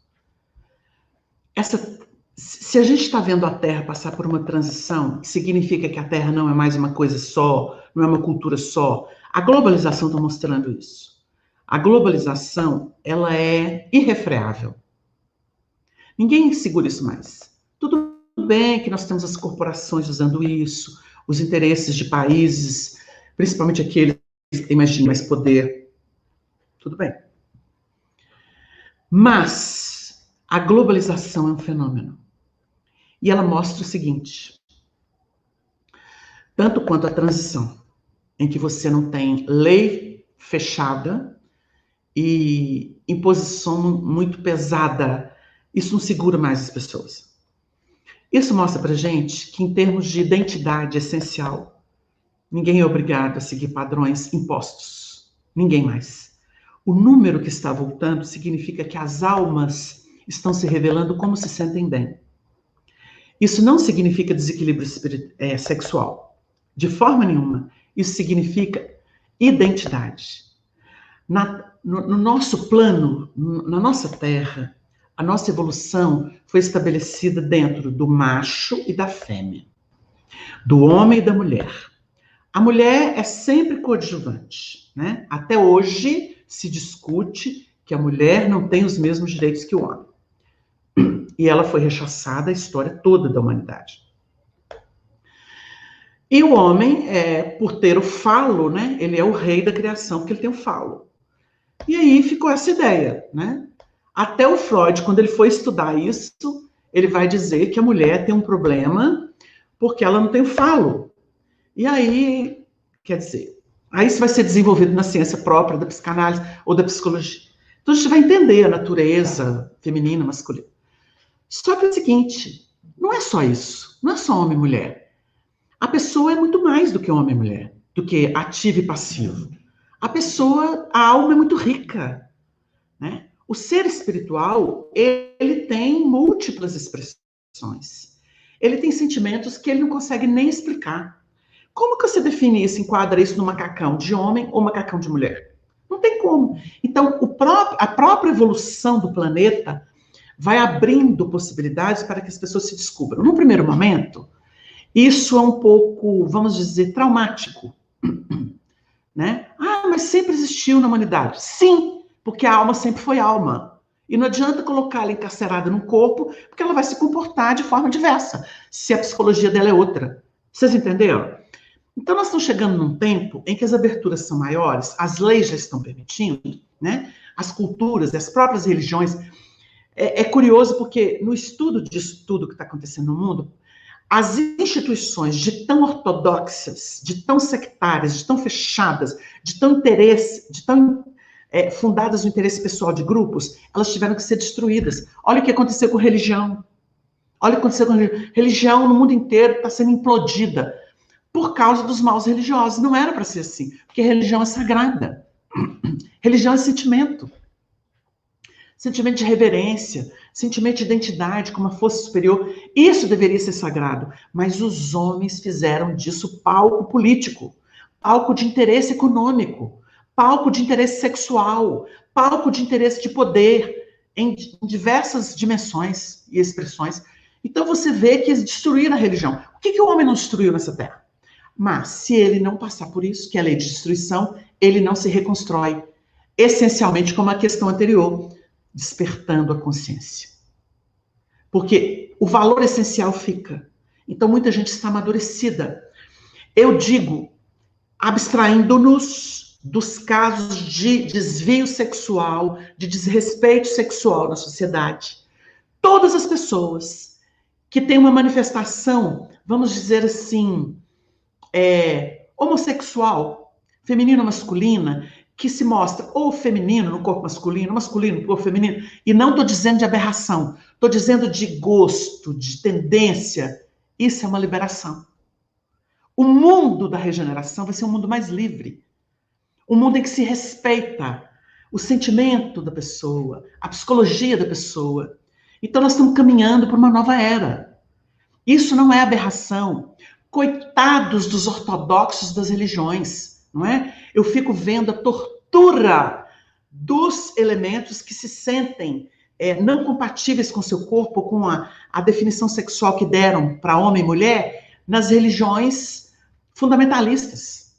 Se a gente está vendo a Terra passar por uma transição, significa que a Terra não é mais uma coisa só, não é uma cultura só. A globalização está mostrando isso. A globalização, ela é irrefreável. Ninguém segura isso mais. Tudo bem que nós temos as corporações usando isso, os interesses de países, principalmente aqueles que têm mais poder. Tudo bem. Mas a globalização é um fenômeno. E ela mostra o seguinte: tanto quanto a transição, em que você não tem lei fechada e imposição muito pesada, isso não segura mais as pessoas. Isso mostra pra gente que, em termos de identidade essencial, ninguém é obrigado a seguir padrões impostos. Ninguém mais. O número que está voltando significa que as almas estão se revelando como se sentem bem. Isso não significa desequilíbrio sexual. De forma nenhuma. Isso significa identidade. No nosso plano, na nossa Terra, a nossa evolução foi estabelecida dentro do macho e da fêmea, do homem e da mulher. A mulher é sempre coadjuvante, né? Até hoje se discute que a mulher não tem os mesmos direitos que o homem. E ela foi rechaçada a história toda da humanidade. E o homem, por ter o falo, né? Ele é o rei da criação, porque ele tem o falo. E aí ficou essa ideia, né? Até o Freud, quando ele foi estudar isso, ele vai dizer que a mulher tem um problema porque ela não tem o falo. E aí, quer dizer, aí isso vai ser desenvolvido na ciência própria da psicanálise ou da psicologia. Então a gente vai entender a natureza feminina, masculina. Só que é o seguinte, não é só isso, não é só homem e mulher. A pessoa é muito mais do que homem e mulher, do que ativo e passivo. A alma é muito rica, né? O ser espiritual, ele tem múltiplas expressões. Ele tem sentimentos que ele não consegue nem explicar. Como que você define isso, enquadra isso no macacão de homem ou macacão de mulher? Não tem como. Então, a própria evolução do planeta vai abrindo possibilidades para que as pessoas se descubram. No primeiro momento, isso é um pouco, vamos dizer, traumático, né? Ah, mas sempre existiu na humanidade. Sim, porque a alma sempre foi alma. E não adianta colocá-la encarcerada num corpo, porque ela vai se comportar de forma diversa, se a psicologia dela é outra. Vocês entenderam? Então, nós estamos chegando num tempo em que as aberturas são maiores, as leis já estão permitindo, né? As culturas, as próprias religiões É curioso porque no estudo disso tudo que está acontecendo no mundo, as instituições de tão ortodoxas, de tão sectárias, de tão fechadas, de tão interesse, de tão fundadas no interesse pessoal de grupos, elas tiveram que ser destruídas. Olha o que aconteceu com religião. Olha o que aconteceu com religião. Religião no mundo inteiro está sendo implodida por causa dos maus religiosos. Não era para ser assim, porque religião é sagrada. Religião é sentimento. Sentimento de reverência, sentimento de identidade como uma força superior. Isso deveria ser sagrado. Mas os homens fizeram disso palco político, palco de interesse econômico, palco de interesse sexual, palco de interesse de poder, em diversas dimensões e expressões. Então você vê que eles destruíram a religião. O que o homem não destruiu nessa terra? Mas se ele não passar por isso, que é a lei de destruição, ele não se reconstrói. Essencialmente como a questão anterior, despertando a consciência. Porque o valor essencial fica. Então, muita gente está amadurecida. Eu digo, abstraindo-nos dos casos de desvio sexual, de desrespeito sexual na sociedade. Todas as pessoas que têm uma manifestação, vamos dizer assim, homossexual, feminina ou masculina, que se mostra ou feminino no corpo masculino, masculino no corpo feminino, e não estou dizendo de aberração, estou dizendo de gosto, de tendência, isso é uma liberação. O mundo da regeneração vai ser um mundo mais livre, um mundo em que se respeita o sentimento da pessoa, a psicologia da pessoa. Então nós estamos caminhando para uma nova era. Isso não é aberração. Coitados dos ortodoxos das religiões, não é? Eu fico vendo a tortura dos elementos que se sentem não compatíveis com seu corpo, com a definição sexual que deram para homem e mulher, nas religiões fundamentalistas.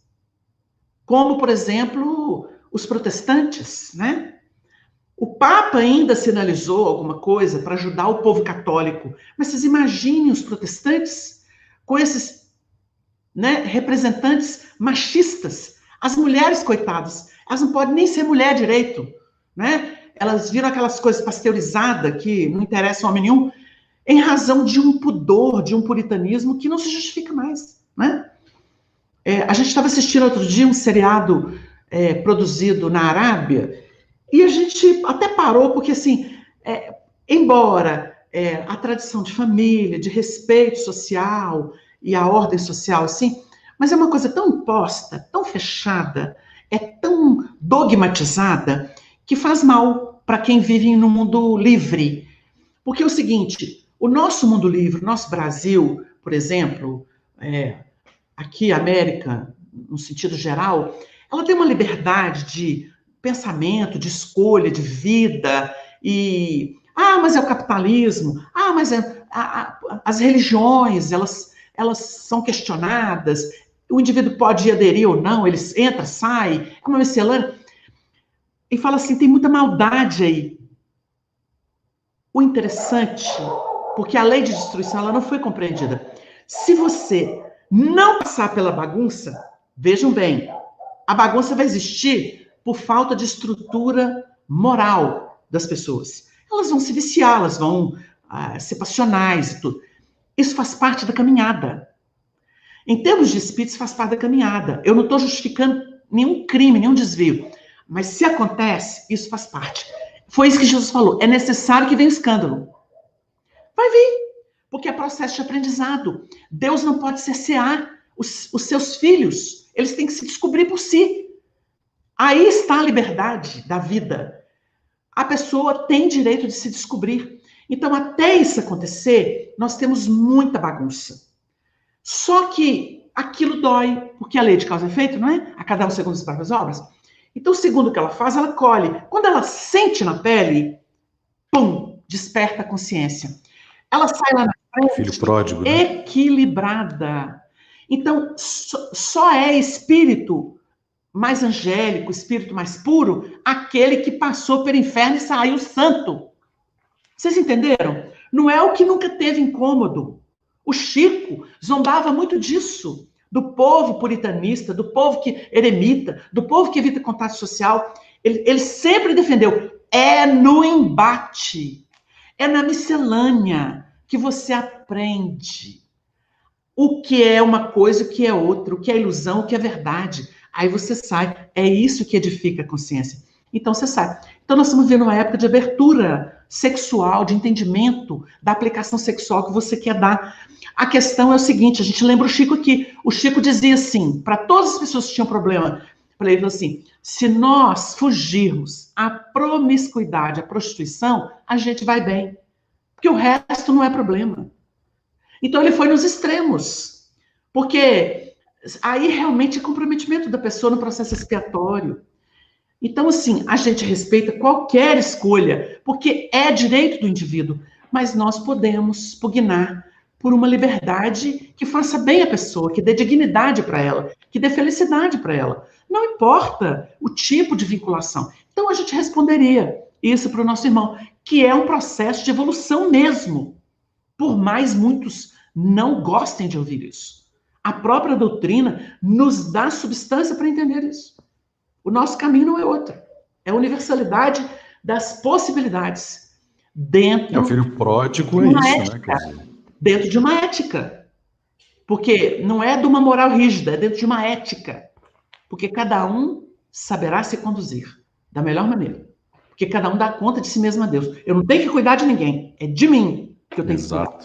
Como, por exemplo, os protestantes, né? O Papa ainda sinalizou alguma coisa para ajudar o povo católico, mas vocês imaginem os protestantes com esses representantes machistas. As mulheres, coitadas, elas não podem nem ser mulher direito, né? Elas viram aquelas coisas pasteurizadas que não interessam a homem nenhum, em razão de um pudor, de um puritanismo que não se justifica mais, né? A gente estava assistindo outro dia um seriado produzido na Arábia e a gente até parou, porque assim, embora a tradição de família, de respeito social e a ordem social, assim, mas é uma coisa tão imposta, tão fechada, tão dogmatizada, que faz mal para quem vive no mundo livre. Porque é o seguinte, o nosso mundo livre, o nosso Brasil, por exemplo, aqui a América, no sentido geral, ela tem uma liberdade de pensamento, de escolha, de vida, mas é o capitalismo, mas as religiões, elas são questionadas, o indivíduo pode aderir ou não, ele entra, sai, é uma miscelânea. E fala assim, tem muita maldade aí. O interessante, porque a lei de destruição ela não foi compreendida. Se você não passar pela bagunça, vejam bem, a bagunça vai existir por falta de estrutura moral das pessoas. Elas vão se viciar, elas vão ser passionais e tudo. Isso faz parte da caminhada. Em termos de espíritos, faz parte da caminhada. Eu não estou justificando nenhum crime, nenhum desvio. Mas se acontece, isso faz parte. Foi isso que Jesus falou. É necessário que venha escândalo. Vai vir. Porque é processo de aprendizado. Deus não pode cercear os seus filhos. Eles têm que se descobrir por si. Aí está a liberdade da vida. A pessoa tem direito de se descobrir. Então, até isso acontecer, nós temos muita bagunça. Só que aquilo dói, porque a lei de causa e efeito, não é? A cada um segundo as próprias obras. Então, segundo o que ela faz, ela colhe. Quando ela sente na pele, pum, desperta a consciência. Ela sai lá na frente, filho pródigo, né? Equilibrada. Então, só é espírito mais angélico, espírito mais puro, aquele que passou pelo inferno e saiu santo. Vocês entenderam? Não é o que nunca teve incômodo. O Chico zombava muito disso, do povo puritanista, do povo que eremita, do povo que evita contato social. Ele sempre defendeu, no embate, É na miscelânea que você aprende o que é uma coisa, o que é outra, o que é ilusão, o que é verdade. Aí você sai. É isso que edifica a consciência. Então você sai. Então nós estamos vivendo uma época de abertura sexual, de entendimento da aplicação sexual que você quer dar. A questão é o seguinte, a gente lembra o Chico aqui. O Chico dizia assim, para todas as pessoas que tinham problema, para ele assim, se nós fugirmos à promiscuidade, à prostituição, a gente vai bem. Porque o resto não é problema. Então ele foi nos extremos, porque aí realmente é comprometimento da pessoa no processo expiatório. Então, assim, a gente respeita qualquer escolha, porque é direito do indivíduo, mas nós podemos pugnar por uma liberdade que faça bem a pessoa, que dê dignidade para ela, que dê felicidade para ela. Não importa o tipo de vinculação. Então, a gente responderia isso para o nosso irmão, que é um processo de evolução mesmo, por mais muitos não gostem de ouvir isso. A própria doutrina nos dá substância para entender isso. O nosso caminho não é outro. É a universalidade das possibilidades dentro O filho pródigo de é uma isso, né? ética. Dentro de uma ética. Porque não é de uma moral rígida, é dentro de uma ética. Porque cada um saberá se conduzir da melhor maneira. Porque cada um dá conta de si mesmo a Deus. Eu não tenho que cuidar de ninguém. É de mim que eu tenho que cuidar.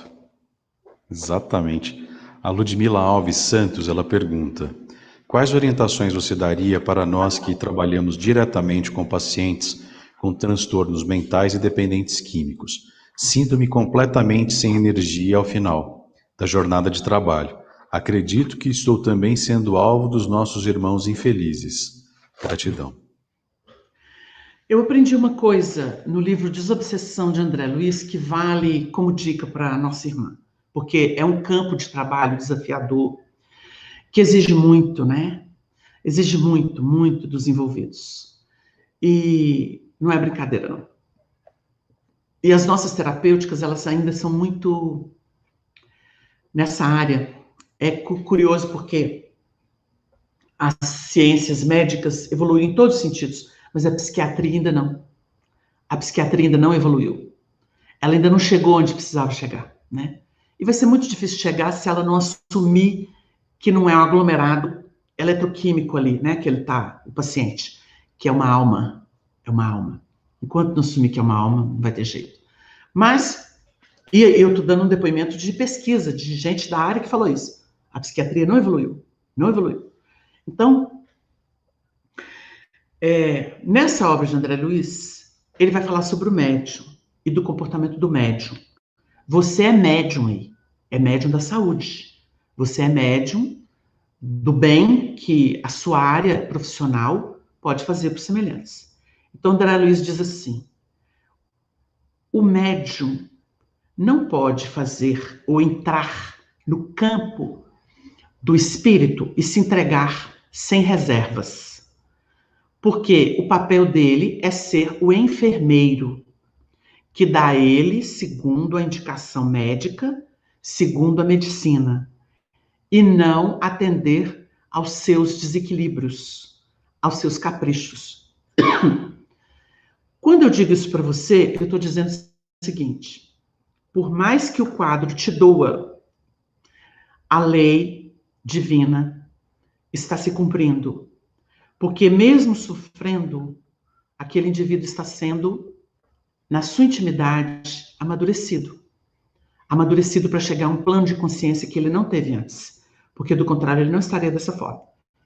Exatamente. A Ludmila Alves Santos, ela pergunta: quais orientações você daria para nós que trabalhamos diretamente com pacientes com transtornos mentais e dependentes químicos? Sinto-me completamente sem energia ao final da jornada de trabalho. Acredito que estou também sendo alvo dos nossos irmãos infelizes. Gratidão. Eu aprendi uma coisa no livro Desobsessão de André Luiz que vale como dica para a nossa irmã, porque é um campo de trabalho desafiador, que exige muito, né? Exige muito, muito dos envolvidos. E não é brincadeira, não. E as nossas terapêuticas, elas ainda são muito nessa área. É curioso porque as ciências médicas evoluíram em todos os sentidos, mas a psiquiatria ainda não. A psiquiatria ainda não evoluiu. Ela ainda não chegou onde precisava chegar, né? E vai ser muito difícil chegar se ela não assumir que não é um aglomerado eletroquímico ali, né? Que ele tá, o paciente, que é uma alma. É uma alma. Enquanto não assumir que é uma alma, não vai ter jeito. Mas, e eu estou dando um depoimento de pesquisa, de gente da área que falou isso. A psiquiatria não evoluiu. Não evoluiu. Então, nessa obra de André Luiz, ele vai falar sobre o médium e do comportamento do médium. Você é médium aí, é médium da saúde. Você é médium do bem que a sua área profissional pode fazer para os semelhantes. Então, André Luiz diz assim, o médium não pode fazer ou entrar no campo do espírito e se entregar sem reservas. Porque o papel dele é ser o enfermeiro, que dá a ele segundo a indicação médica, segundo a medicina, e não atender aos seus desequilíbrios, aos seus caprichos. Quando eu digo isso para você, eu estou dizendo o seguinte, por mais que o quadro te doa, a lei divina está se cumprindo. Porque mesmo sofrendo, aquele indivíduo está sendo, na sua intimidade, amadurecido. Amadurecido para chegar a um plano de consciência que ele não teve antes. Porque, do contrário, ele não estaria dessa forma.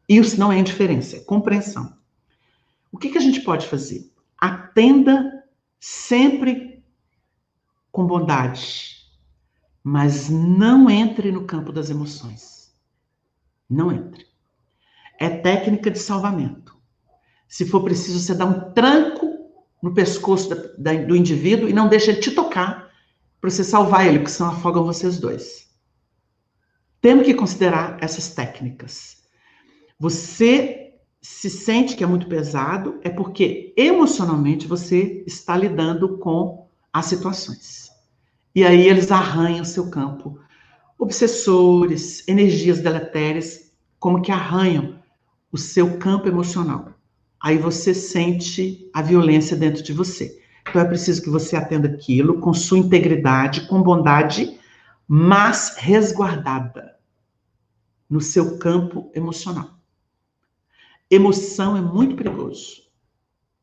Isso não é indiferença, é compreensão. O que a gente pode fazer? Atenda sempre com bondade, mas não entre no campo das emoções. Não entre. É técnica de salvamento. Se for preciso, você dá um tranco no pescoço do indivíduo e não deixa ele te tocar para você salvar ele, porque senão afogam vocês dois. Temos que considerar essas técnicas. Você se sente que é muito pesado, é porque emocionalmente você está lidando com as situações. E aí eles arranham o seu campo. Obsessores, energias deletérias, como que arranham o seu campo emocional. Aí você sente a violência dentro de você. Então é preciso que você atenda aquilo com sua integridade, com bondade, mas resguardada no seu campo emocional. Emoção é muito perigoso.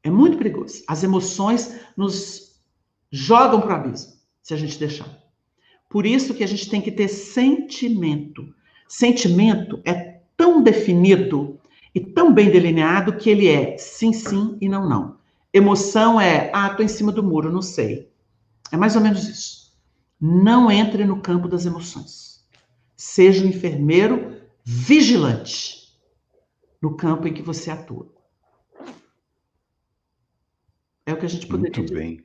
É muito perigoso. As emoções nos jogam para o abismo, se a gente deixar. Por isso que a gente tem que ter sentimento. Sentimento é tão definido e tão bem delineado que ele é sim, sim e não, não. Emoção é, tô em cima do muro, não sei. É mais ou menos isso. Não entre no campo das emoções. Seja um enfermeiro vigilante no campo em que você atua. É o que a gente poderia Muito bem.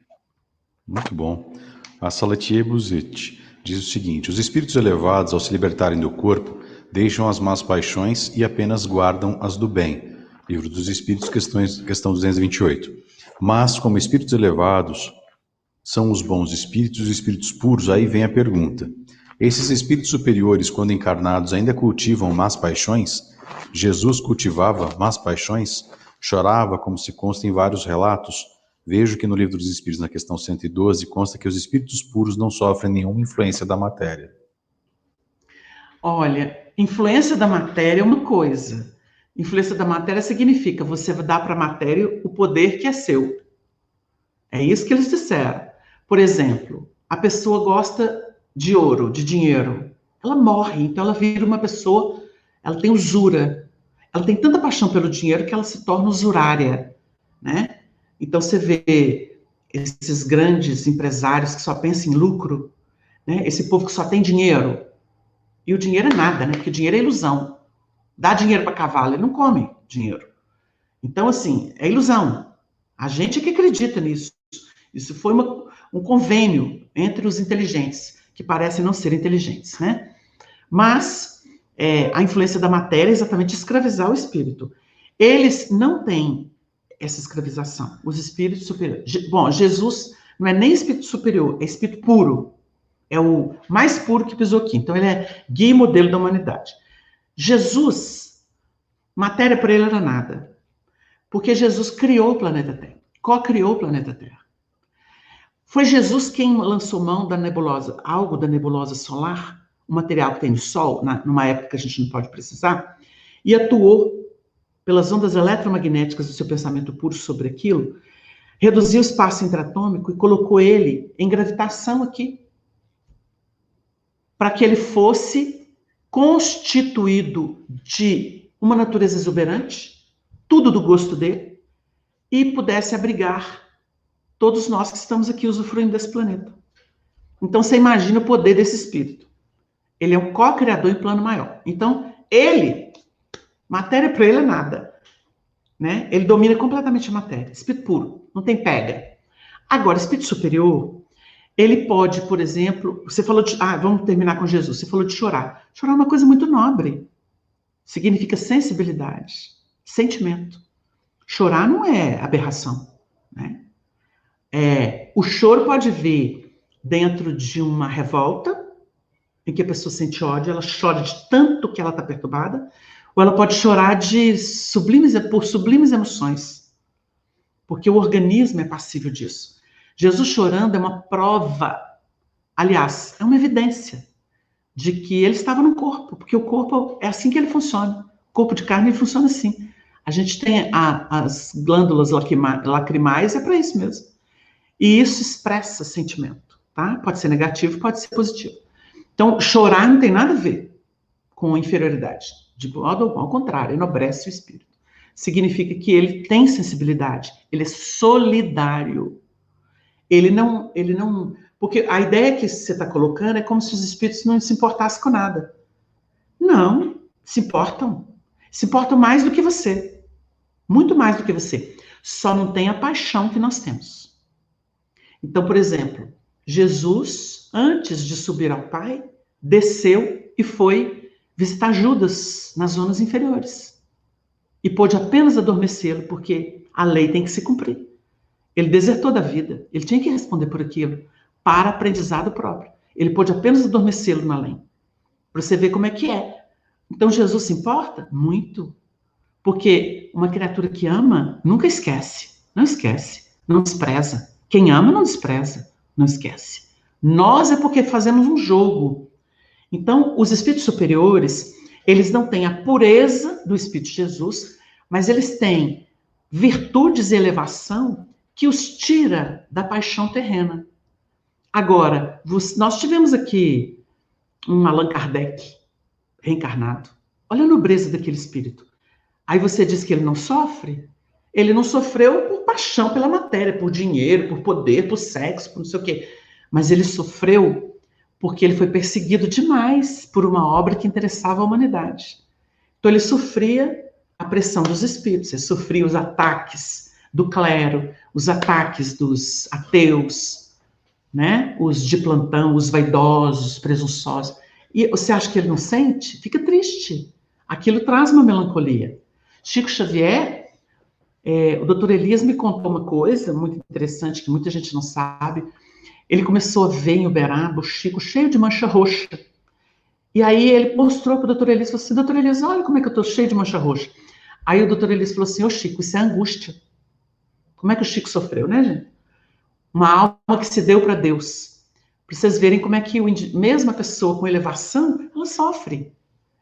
Muito bom. A Salatier Buzetti diz o seguinte: os espíritos elevados, ao se libertarem do corpo, deixam as más paixões e apenas guardam as do bem. Livro dos Espíritos, questão 228. Mas, como espíritos elevados são os bons espíritos e os espíritos puros, aí vem a pergunta. Esses espíritos superiores, quando encarnados, ainda cultivam más paixões? Jesus cultivava más paixões? Chorava, como se consta em vários relatos? Vejo que no Livro dos Espíritos, na questão 112, consta que os espíritos puros não sofrem nenhuma influência da matéria. Olha, influência da matéria é uma coisa. Influência da matéria significa você dá para a matéria o poder que é seu. É isso que eles disseram. Por exemplo, a pessoa gosta de ouro, de dinheiro. Ela morre, então ela vira uma pessoa, ela tem usura. Ela tem tanta paixão pelo dinheiro que ela se torna usurária, né? Então você vê esses grandes empresários que só pensam em lucro, né? Esse povo que só tem dinheiro. E o dinheiro é nada, né? Porque dinheiro é ilusão. Dá dinheiro para cavalo, ele não come dinheiro. Então, assim, é ilusão. A gente é que acredita nisso. Isso foi um convênio entre os inteligentes, que parecem não ser inteligentes, né? Mas a influência da matéria é exatamente escravizar o espírito. Eles não têm essa escravização, os espíritos superiores. Bom, Jesus não é nem espírito superior, é espírito puro. É o mais puro que pisou aqui. Então, ele é guia e modelo da humanidade. Jesus, matéria para ele era nada. Porque Jesus criou o planeta Terra. Co-criou o planeta Terra. Foi Jesus quem lançou mão da nebulosa, algo da nebulosa solar, o material que tem no Sol, numa época que a gente não pode precisar, e atuou pelas ondas eletromagnéticas do seu pensamento puro sobre aquilo, reduziu o espaço intratômico e colocou ele em gravitação aqui, para que ele fosse constituído de uma natureza exuberante, tudo do gosto dele, e pudesse abrigar todos nós que estamos aqui usufruindo desse planeta. Então, você imagina o poder desse espírito. Ele é um co-criador em plano maior. Então, matéria para ele é nada. Né? Ele domina completamente a matéria. Espírito puro, não tem pega. Agora, espírito superior, ele pode, por exemplo, você falou de... vamos terminar com Jesus. Você falou de chorar. Chorar é uma coisa muito nobre. Significa sensibilidade, sentimento. Chorar não é aberração, né? O choro pode vir dentro de uma revolta, em que a pessoa sente ódio, ela chora de tanto que ela está perturbada, ou ela pode chorar por sublimes emoções, porque o organismo é passível disso. Jesus chorando é uma prova, aliás, é uma evidência de que ele estava no corpo, porque o corpo é assim que ele funciona. O corpo de carne ele funciona assim. A gente tem as glândulas lacrimais, é para isso mesmo. E isso expressa sentimento, tá? Pode ser negativo, pode ser positivo. Então, chorar não tem nada a ver com inferioridade. De modo ao contrário, enobrece o espírito. Significa que ele tem sensibilidade, ele é solidário. Ele não... Porque a ideia que você está colocando é como se os espíritos não se importassem com nada. Não, se importam. Se importam mais do que você. Muito mais do que você. Só não tem a paixão que nós temos. Então, por exemplo, Jesus, antes de subir ao Pai, desceu e foi visitar Judas nas zonas inferiores. E pôde apenas adormecê-lo, porque a lei tem que se cumprir. Ele desertou da vida, ele tinha que responder por aquilo, para aprendizado próprio. Ele pôde apenas adormecê-lo na lei. Para você ver como é que é. Então, Jesus se importa? Muito. Porque uma criatura que ama nunca esquece, não despreza. Quem ama não despreza, não esquece. Nós é porque fazemos um jogo. Então, os espíritos superiores, eles não têm a pureza do Espírito de Jesus, mas eles têm virtudes e elevação que os tira da paixão terrena. Agora, nós tivemos aqui um Allan Kardec reencarnado. Olha a nobreza daquele espírito. Aí você diz que ele não sofre? Ele não sofreu por paixão pela matéria, por dinheiro, por poder, por sexo, por não sei o quê. Mas ele sofreu porque ele foi perseguido demais por uma obra que interessava a humanidade. Então ele sofria a pressão dos espíritos, ele sofria os ataques do clero, os ataques dos ateus, né? Os de plantão, os vaidosos, os presunçosos. E você acha que ele não sente? Fica triste. Aquilo traz uma melancolia. Chico Xavier, o doutor Elias me contou uma coisa muito interessante, que muita gente não sabe. Ele começou a ver em Uberaba o Chico cheio de mancha roxa. E aí ele mostrou para o doutor Elias e falou assim, doutor Elias, olha como é que eu estou cheio de mancha roxa. Aí o doutor Elias falou assim, ô Chico, isso é angústia. Como é que o Chico sofreu, né, gente? Uma alma que se deu para Deus. Para vocês verem como é que mesmo a pessoa com elevação, ela sofre.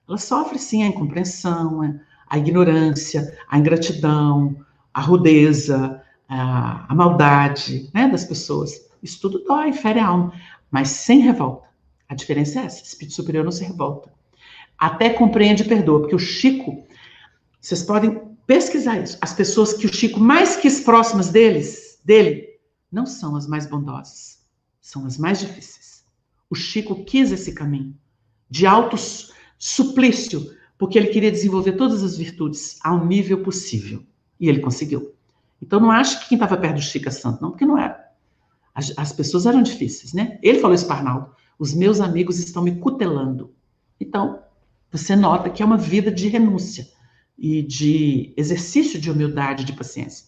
Ela sofre, sim, a incompreensão, a ignorância, a ingratidão, a rudeza, a maldade, né, das pessoas. Isso tudo dói, fere a alma, mas sem revolta. A diferença é essa, o espírito superior não se revolta. Até compreende e perdoa, porque o Chico, vocês podem pesquisar isso, as pessoas que o Chico mais quis próximas dele, não são as mais bondosas, são as mais difíceis. O Chico quis esse caminho de alto suplício, porque ele queria desenvolver todas as virtudes ao nível possível. E ele conseguiu. Então não acho que quem estava perto do Chico é santo, não, porque não era. As pessoas eram difíceis, né? Ele falou isso para Arnaldo, os meus amigos estão me cutelando. Então, você nota que é uma vida de renúncia e de exercício de humildade, de paciência.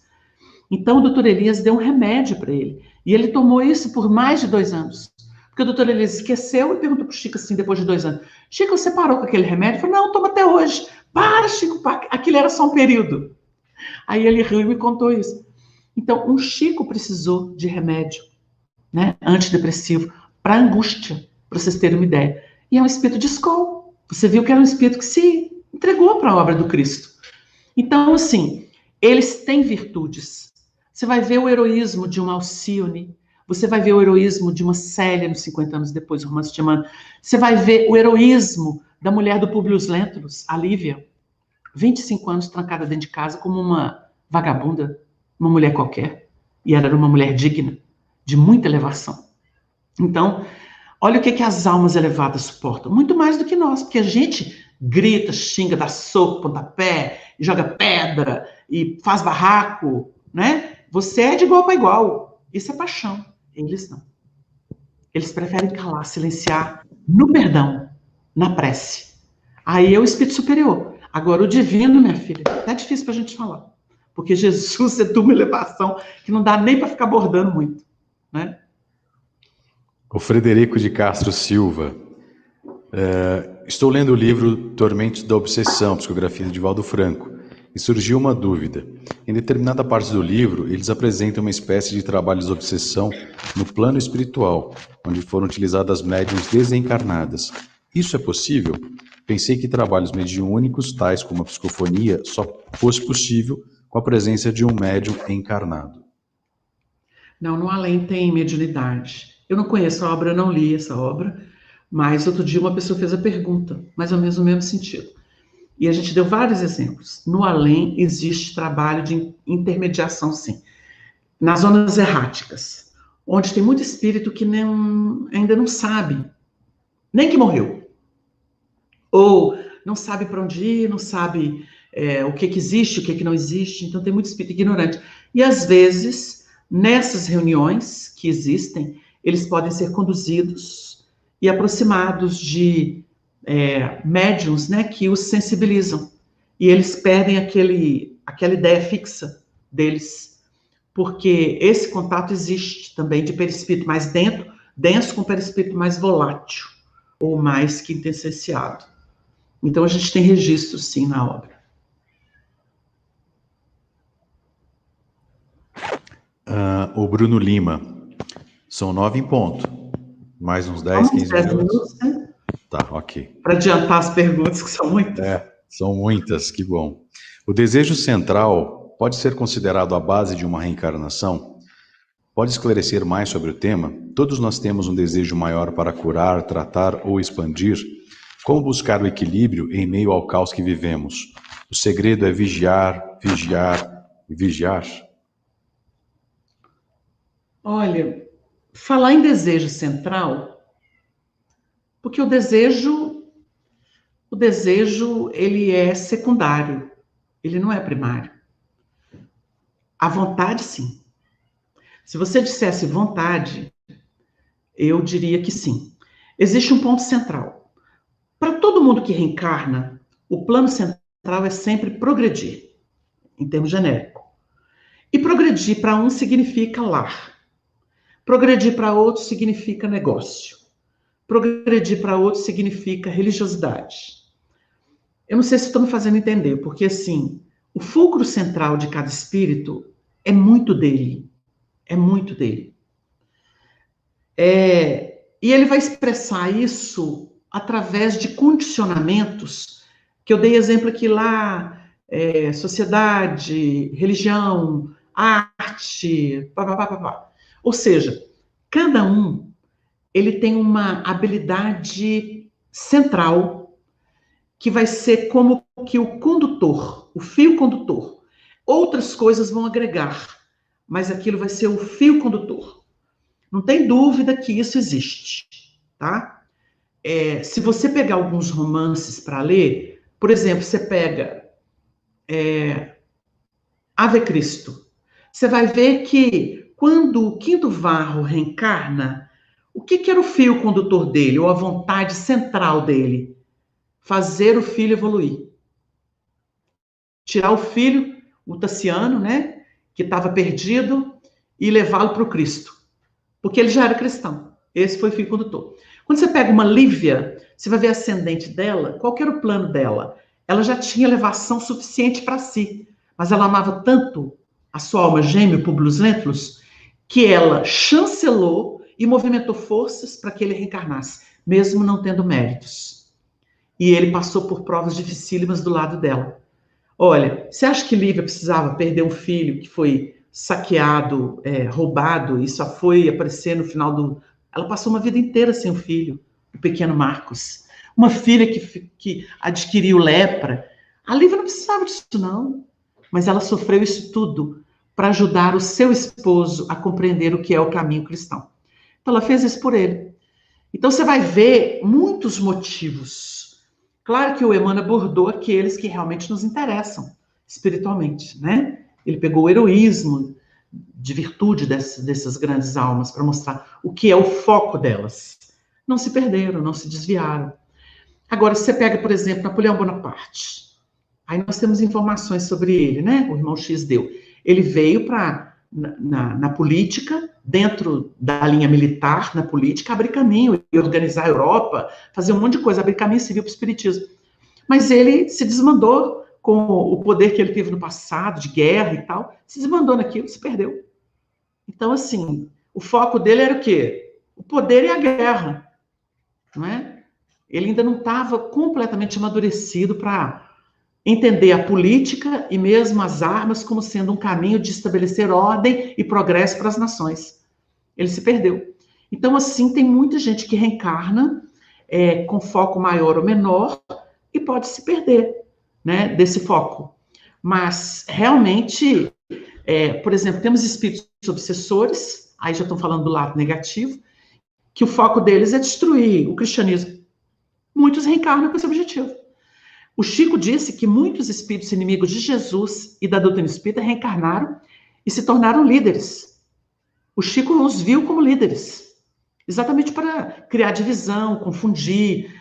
Então, o doutor Elias deu um remédio para ele. E ele tomou isso por mais de 2 anos. Porque o doutor Elias esqueceu e perguntou para o Chico assim, depois de 2 anos, Chico, você parou com aquele remédio? Ele falou, não, toma até hoje. Para, Chico, aquilo era só um período. Aí ele riu e me contou isso. Então, um Chico precisou de remédio, né, antidepressivo, para angústia, para vocês terem uma ideia. E é um espírito de escola. Você viu que era um espírito que se entregou para a obra do Cristo. Então, assim, eles têm virtudes. Você vai ver o heroísmo de uma Alcione, você vai ver o heroísmo de uma Célia nos 50 anos depois do Romance de Emmanuel. Você vai ver o heroísmo da mulher do Públio Lentulus, a Lívia, 25 anos trancada dentro de casa como uma vagabunda, uma mulher qualquer. E ela era uma mulher digna, de muita elevação. Então, olha o que as almas elevadas suportam. Muito mais do que nós, porque a gente grita, xinga, dá soco, pontapé, joga pedra e faz barraco, né? Você é de igual para igual. Isso é paixão. Eles não. Eles preferem calar, silenciar no perdão, na prece. Aí é o espírito superior. Agora, o divino, minha filha, é difícil para a gente falar. Porque Jesus é de uma elevação que não dá nem para ficar bordando muito, né? O Frederico de Castro Silva. Estou lendo o livro Tormentos da Obsessão, psicografia de Valdo Franco, e surgiu uma dúvida. Em determinada parte do livro, eles apresentam uma espécie de trabalhos de obsessão no plano espiritual, onde foram utilizadas médiuns desencarnadas. Isso é possível? Pensei que trabalhos mediúnicos, tais como a psicofonia, só fosse possível com a presença de um médium encarnado. Não, no além tem mediunidade. Eu não conheço a obra, eu não li essa obra, mas outro dia uma pessoa fez a pergunta, mais ou menos no mesmo sentido. E a gente deu vários exemplos. No além existe trabalho de intermediação, sim. Nas zonas erráticas, onde tem muito espírito que ainda não sabe, nem que morreu. Ou não sabe para onde ir, não sabe o que existe, o que não existe. Então tem muito espírito ignorante. E às vezes, nessas reuniões que existem, eles podem ser conduzidos e aproximados de médiuns, né, que os sensibilizam. E eles perdem aquela ideia fixa deles. Porque esse contato existe também de perispírito mais denso com perispírito mais volátil, ou mais quintessenciado. Então a gente tem registro, sim, na obra. o Bruno Lima. São 9 em ponto. Mais uns 10, 15 minutos. Né? Tá, ok. Para adiantar as perguntas, que são muitas. São muitas, que bom. O desejo central pode ser considerado a base de uma reencarnação? Pode esclarecer mais sobre o tema? Todos nós temos um desejo maior para curar, tratar ou expandir. Como buscar o equilíbrio em meio ao caos que vivemos? O segredo é vigiar, vigiar e vigiar. Olha, falar em desejo central, porque o desejo ele é secundário, ele não é primário. A vontade, sim. Se você dissesse vontade, eu diria que sim. Existe um ponto central. Para todo mundo que reencarna, o plano central é sempre progredir, em termos genéricos. E progredir para um significa lar. Progredir para outro significa negócio. Progredir para outro significa religiosidade. Eu não sei se estou me fazendo entender, porque assim, o fulcro central de cada espírito é muito dele. É muito dele. E ele vai expressar isso através de condicionamentos, que eu dei exemplo aqui lá, sociedade, religião, arte, pá. Ou seja, cada um ele tem uma habilidade central que vai ser como que o condutor, o fio condutor. Outras coisas vão agregar, mas aquilo vai ser o fio condutor. Não tem dúvida que isso existe, tá? Se você pegar alguns romances para ler, por exemplo, você pega Ave Cristo, você vai ver que quando o Quinto Varro reencarna, o que era o fio condutor dele, ou a vontade central dele? Fazer o filho evoluir. Tirar o filho, o Tassiano, né, que estava perdido, e levá-lo para o Cristo. Porque ele já era cristão. Esse foi o fio condutor. Quando você pega uma Lívia, você vai ver a ascendente dela, qual que era o plano dela? Ela já tinha elevação suficiente para si, mas ela amava tanto a sua alma gêmea, Publius Lentulus, que ela chancelou e movimentou forças para que ele reencarnasse, mesmo não tendo méritos. E ele passou por provas dificílimas do lado dela. Olha, você acha que Lívia precisava perder um filho que foi saqueado, roubado, e só foi aparecer no final do... Ela passou uma vida inteira sem o filho, o pequeno Marcos. Uma filha que adquiriu lepra. A Lívia não precisava disso, não. Mas ela sofreu isso tudo para ajudar o seu esposo a compreender o que é o caminho cristão. Então, ela fez isso por ele. Então, você vai ver muitos motivos. Claro que o Emmanuel abordou aqueles que realmente nos interessam espiritualmente, né? Ele pegou o heroísmo de virtude dessas grandes almas para mostrar o que é o foco delas. Não se perderam, não se desviaram. Agora, se você pega, por exemplo, Napoleão Bonaparte, aí nós temos informações sobre ele, né? O irmão X deu. Ele veio na política, dentro da linha militar, na política, abrir caminho e organizar a Europa, fazer um monte de coisa, abrir caminho civil para o espiritismo. Mas ele se desmandou com o poder que ele teve no passado, de guerra e tal, se desmandou naquilo, se perdeu. Então, assim, o foco dele era o quê? O poder e a guerra, não é? Ele ainda não estava completamente amadurecido para entender a política e mesmo as armas como sendo um caminho de estabelecer ordem e progresso para as nações. Ele se perdeu. Então, assim, tem muita gente que reencarna com foco maior ou menor e pode se perder, né, desse foco. Mas, realmente, por exemplo, temos espíritos obsessores, aí já estão falando do lado negativo, que o foco deles é destruir o cristianismo. Muitos reencarnam com esse objetivo. O Chico disse que muitos espíritos inimigos de Jesus e da doutrina espírita reencarnaram e se tornaram líderes. O Chico os viu como líderes, exatamente para criar divisão, confundir,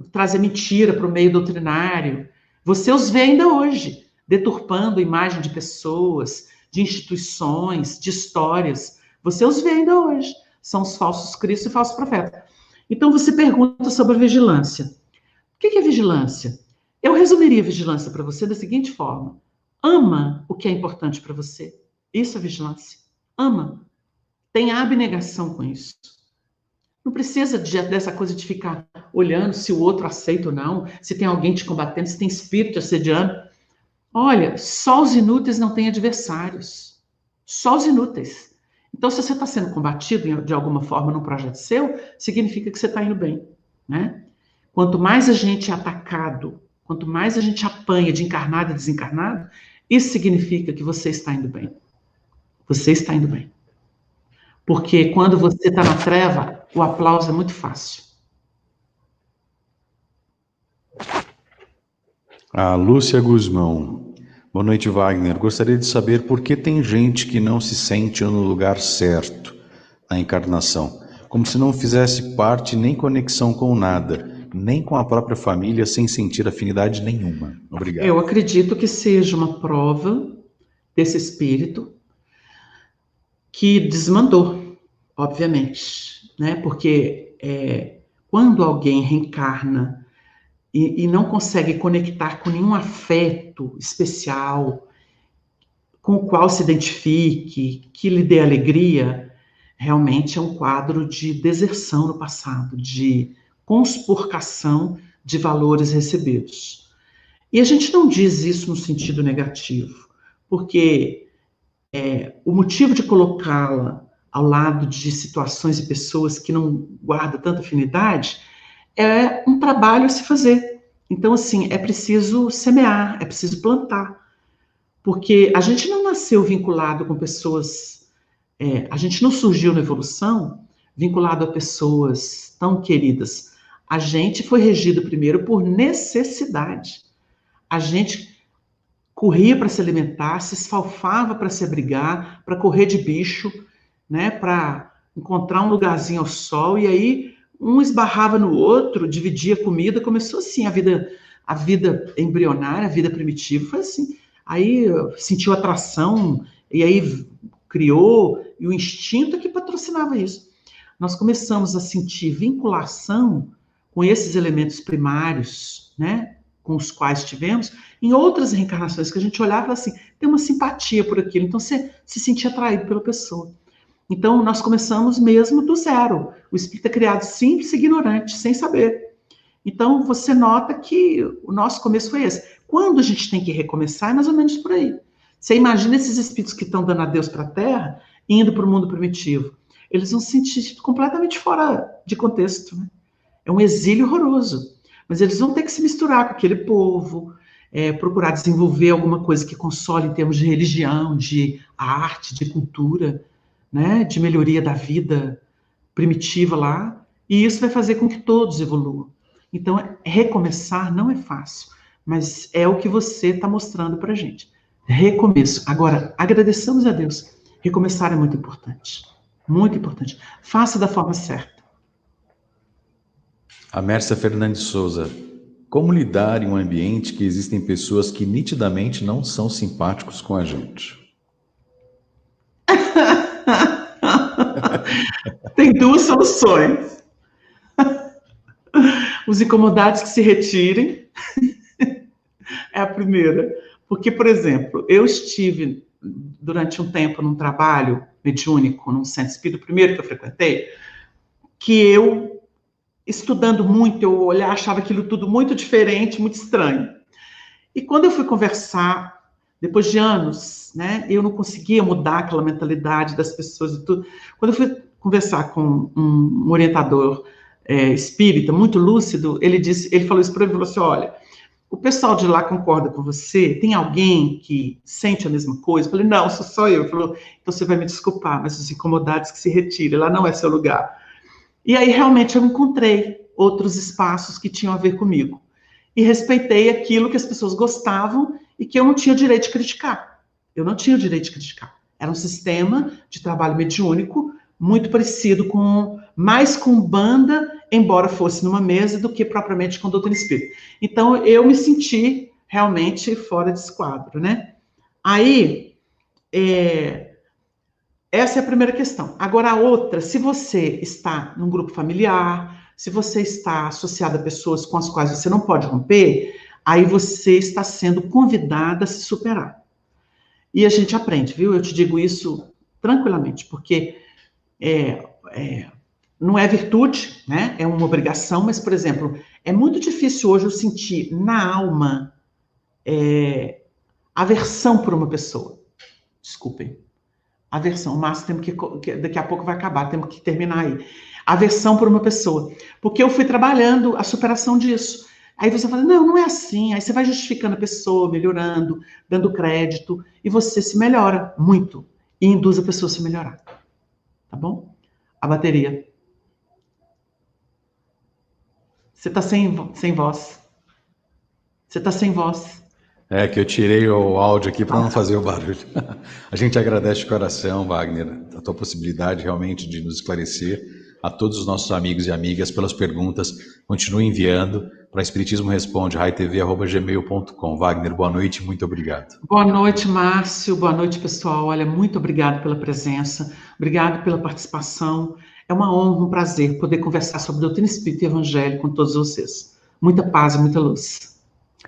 trazer mentira para o meio doutrinário. Você os vê ainda hoje, deturpando a imagem de pessoas, de instituições, de histórias. Você os vê ainda hoje. São os falsos cristos e falsos profetas. Então, você pergunta sobre a vigilância. O que é vigilância? Eu resumiria a vigilância para você da seguinte forma. Ama o que é importante para você. Isso é vigilância. Ama. Tenha abnegação com isso. Não precisa dessa coisa de ficar olhando se o outro aceita ou não, se tem alguém te combatendo, se tem espírito te assediando. Olha, só os inúteis não têm adversários. Só os inúteis. Então, se você está sendo combatido de alguma forma num projeto seu, significa que você está indo bem, né? Quanto mais a gente é atacado, quanto mais a gente apanha de encarnado e desencarnado, isso significa que você está indo bem. Você está indo bem. Porque quando você está na treva, o aplauso é muito fácil. A Lúcia Guzmão. Boa noite, Wagner. Gostaria de saber por que tem gente que não se sente no lugar certo na encarnação, como se não fizesse parte nem conexão com nada, nem com a própria família, sem sentir afinidade nenhuma. Obrigado. Eu acredito que seja uma prova desse espírito que desmandou, obviamente, né? Porque quando alguém reencarna e não consegue conectar com nenhum afeto especial, com o qual se identifique, que lhe dê alegria, realmente é um quadro de deserção no passado, de conspurcação de valores recebidos. E a gente não diz isso no sentido negativo, porque o motivo de colocá-la ao lado de situações e pessoas que não guardam tanta afinidade é um trabalho a se fazer. Então, assim, é preciso semear, é preciso plantar. Porque a gente não nasceu vinculado com pessoas, a gente não surgiu na evolução vinculado a pessoas tão queridas. A gente foi regido primeiro por necessidade. A gente corria para se alimentar, se esfalfava para se abrigar, para correr de bicho, né, para encontrar um lugarzinho ao sol, e aí um esbarrava no outro, dividia comida, começou assim a vida embrionária, a vida primitiva, foi assim. Aí sentiu atração, e aí criou, e o instinto é que patrocinava isso. Nós começamos a sentir vinculação com esses elementos primários, né, com os quais tivemos, em outras reencarnações, que a gente olhava e falava assim, tem uma simpatia por aquilo, então você se sentia atraído pela pessoa. Então, nós começamos mesmo do zero. O espírito é criado simples e ignorante, sem saber. Então, você nota que o nosso começo foi esse. Quando a gente tem que recomeçar, é mais ou menos por aí. Você imagina esses espíritos que estão dando adeus para a Terra, indo para o mundo primitivo. Eles vão se sentir completamente fora de contexto, né? É um exílio horroroso. Mas eles vão ter que se misturar com aquele povo, procurar desenvolver alguma coisa que console em termos de religião, de arte, de cultura, né, de melhoria da vida primitiva lá, e isso vai fazer com que todos evoluam. Então, recomeçar não é fácil, mas é o que você está mostrando para a gente. Recomeço. Agora, agradecemos a Deus. Recomeçar é muito importante. Muito importante. Faça da forma certa. A Mércia Fernandes Souza. Como lidar em um ambiente que existem pessoas que nitidamente não são simpáticos com a gente? Tem duas soluções. Os incomodados que se retirem é a primeira. Porque, por exemplo, eu estive durante um tempo num trabalho mediúnico, num centro espírita, o primeiro que eu frequentei, que eu, estudando muito, eu achava aquilo tudo muito diferente, muito estranho. E quando eu fui conversar, depois de anos, né, eu não conseguia mudar aquela mentalidade das pessoas e tudo. Quando eu fui conversar com um orientador espírita, muito lúcido, ele falou isso para mim, falou assim, olha, o pessoal de lá concorda com você? Tem alguém que sente a mesma coisa? Eu falei, não, sou só eu. Ele falou, então você vai me desculpar, mas os incomodados que se retirem, lá não é seu lugar. E aí, realmente, eu encontrei outros espaços que tinham a ver comigo. E respeitei aquilo que as pessoas gostavam e que eu não tinha o direito de criticar. Eu não tinha o direito de criticar. Era um sistema de trabalho mediúnico muito parecido mais com banda, embora fosse numa mesa, do que propriamente com doutrina espírita. Então, eu me senti realmente fora desse quadro, né? Aí, essa é a primeira questão. Agora, a outra, se você está num grupo familiar, se você está associado a pessoas com as quais você não pode romper, aí você está sendo convidada a se superar. E a gente aprende, viu? Eu te digo isso tranquilamente, porque não é virtude, né? É uma obrigação, mas, por exemplo, é muito difícil hoje eu sentir na alma aversão por uma pessoa. Desculpem. Aversão, Márcio, temos que daqui a pouco vai acabar, temos que terminar aí. Aversão por uma pessoa. Porque eu fui trabalhando a superação disso. Aí você fala, não é assim. Aí você vai justificando a pessoa, melhorando, dando crédito, e você se melhora muito. E induz a pessoa a se melhorar. Tá bom? A bateria. Você está sem voz. Você está sem voz. É que eu tirei o áudio aqui para não fazer o barulho. A gente agradece de coração, Wagner, a tua possibilidade realmente de nos esclarecer, a todos os nossos amigos e amigas pelas perguntas. Continue enviando para Espiritismo Responde, raitv@gmail.com. Wagner, boa noite, muito obrigado. Boa noite, Márcio. Boa noite, pessoal. Olha, muito obrigado pela presença, obrigado pela participação. É uma honra, um prazer poder conversar sobre doutrina espírita e evangelho com todos vocês. Muita paz e muita luz.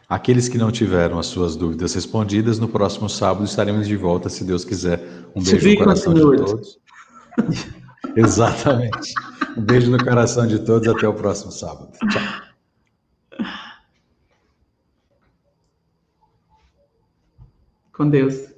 Aqueles que não tiveram as suas dúvidas respondidas, no próximo sábado estaremos de volta, se Deus quiser. Um beijo no coração de todos. Exatamente. Um beijo no coração de todos, até o próximo sábado. Tchau. Com Deus.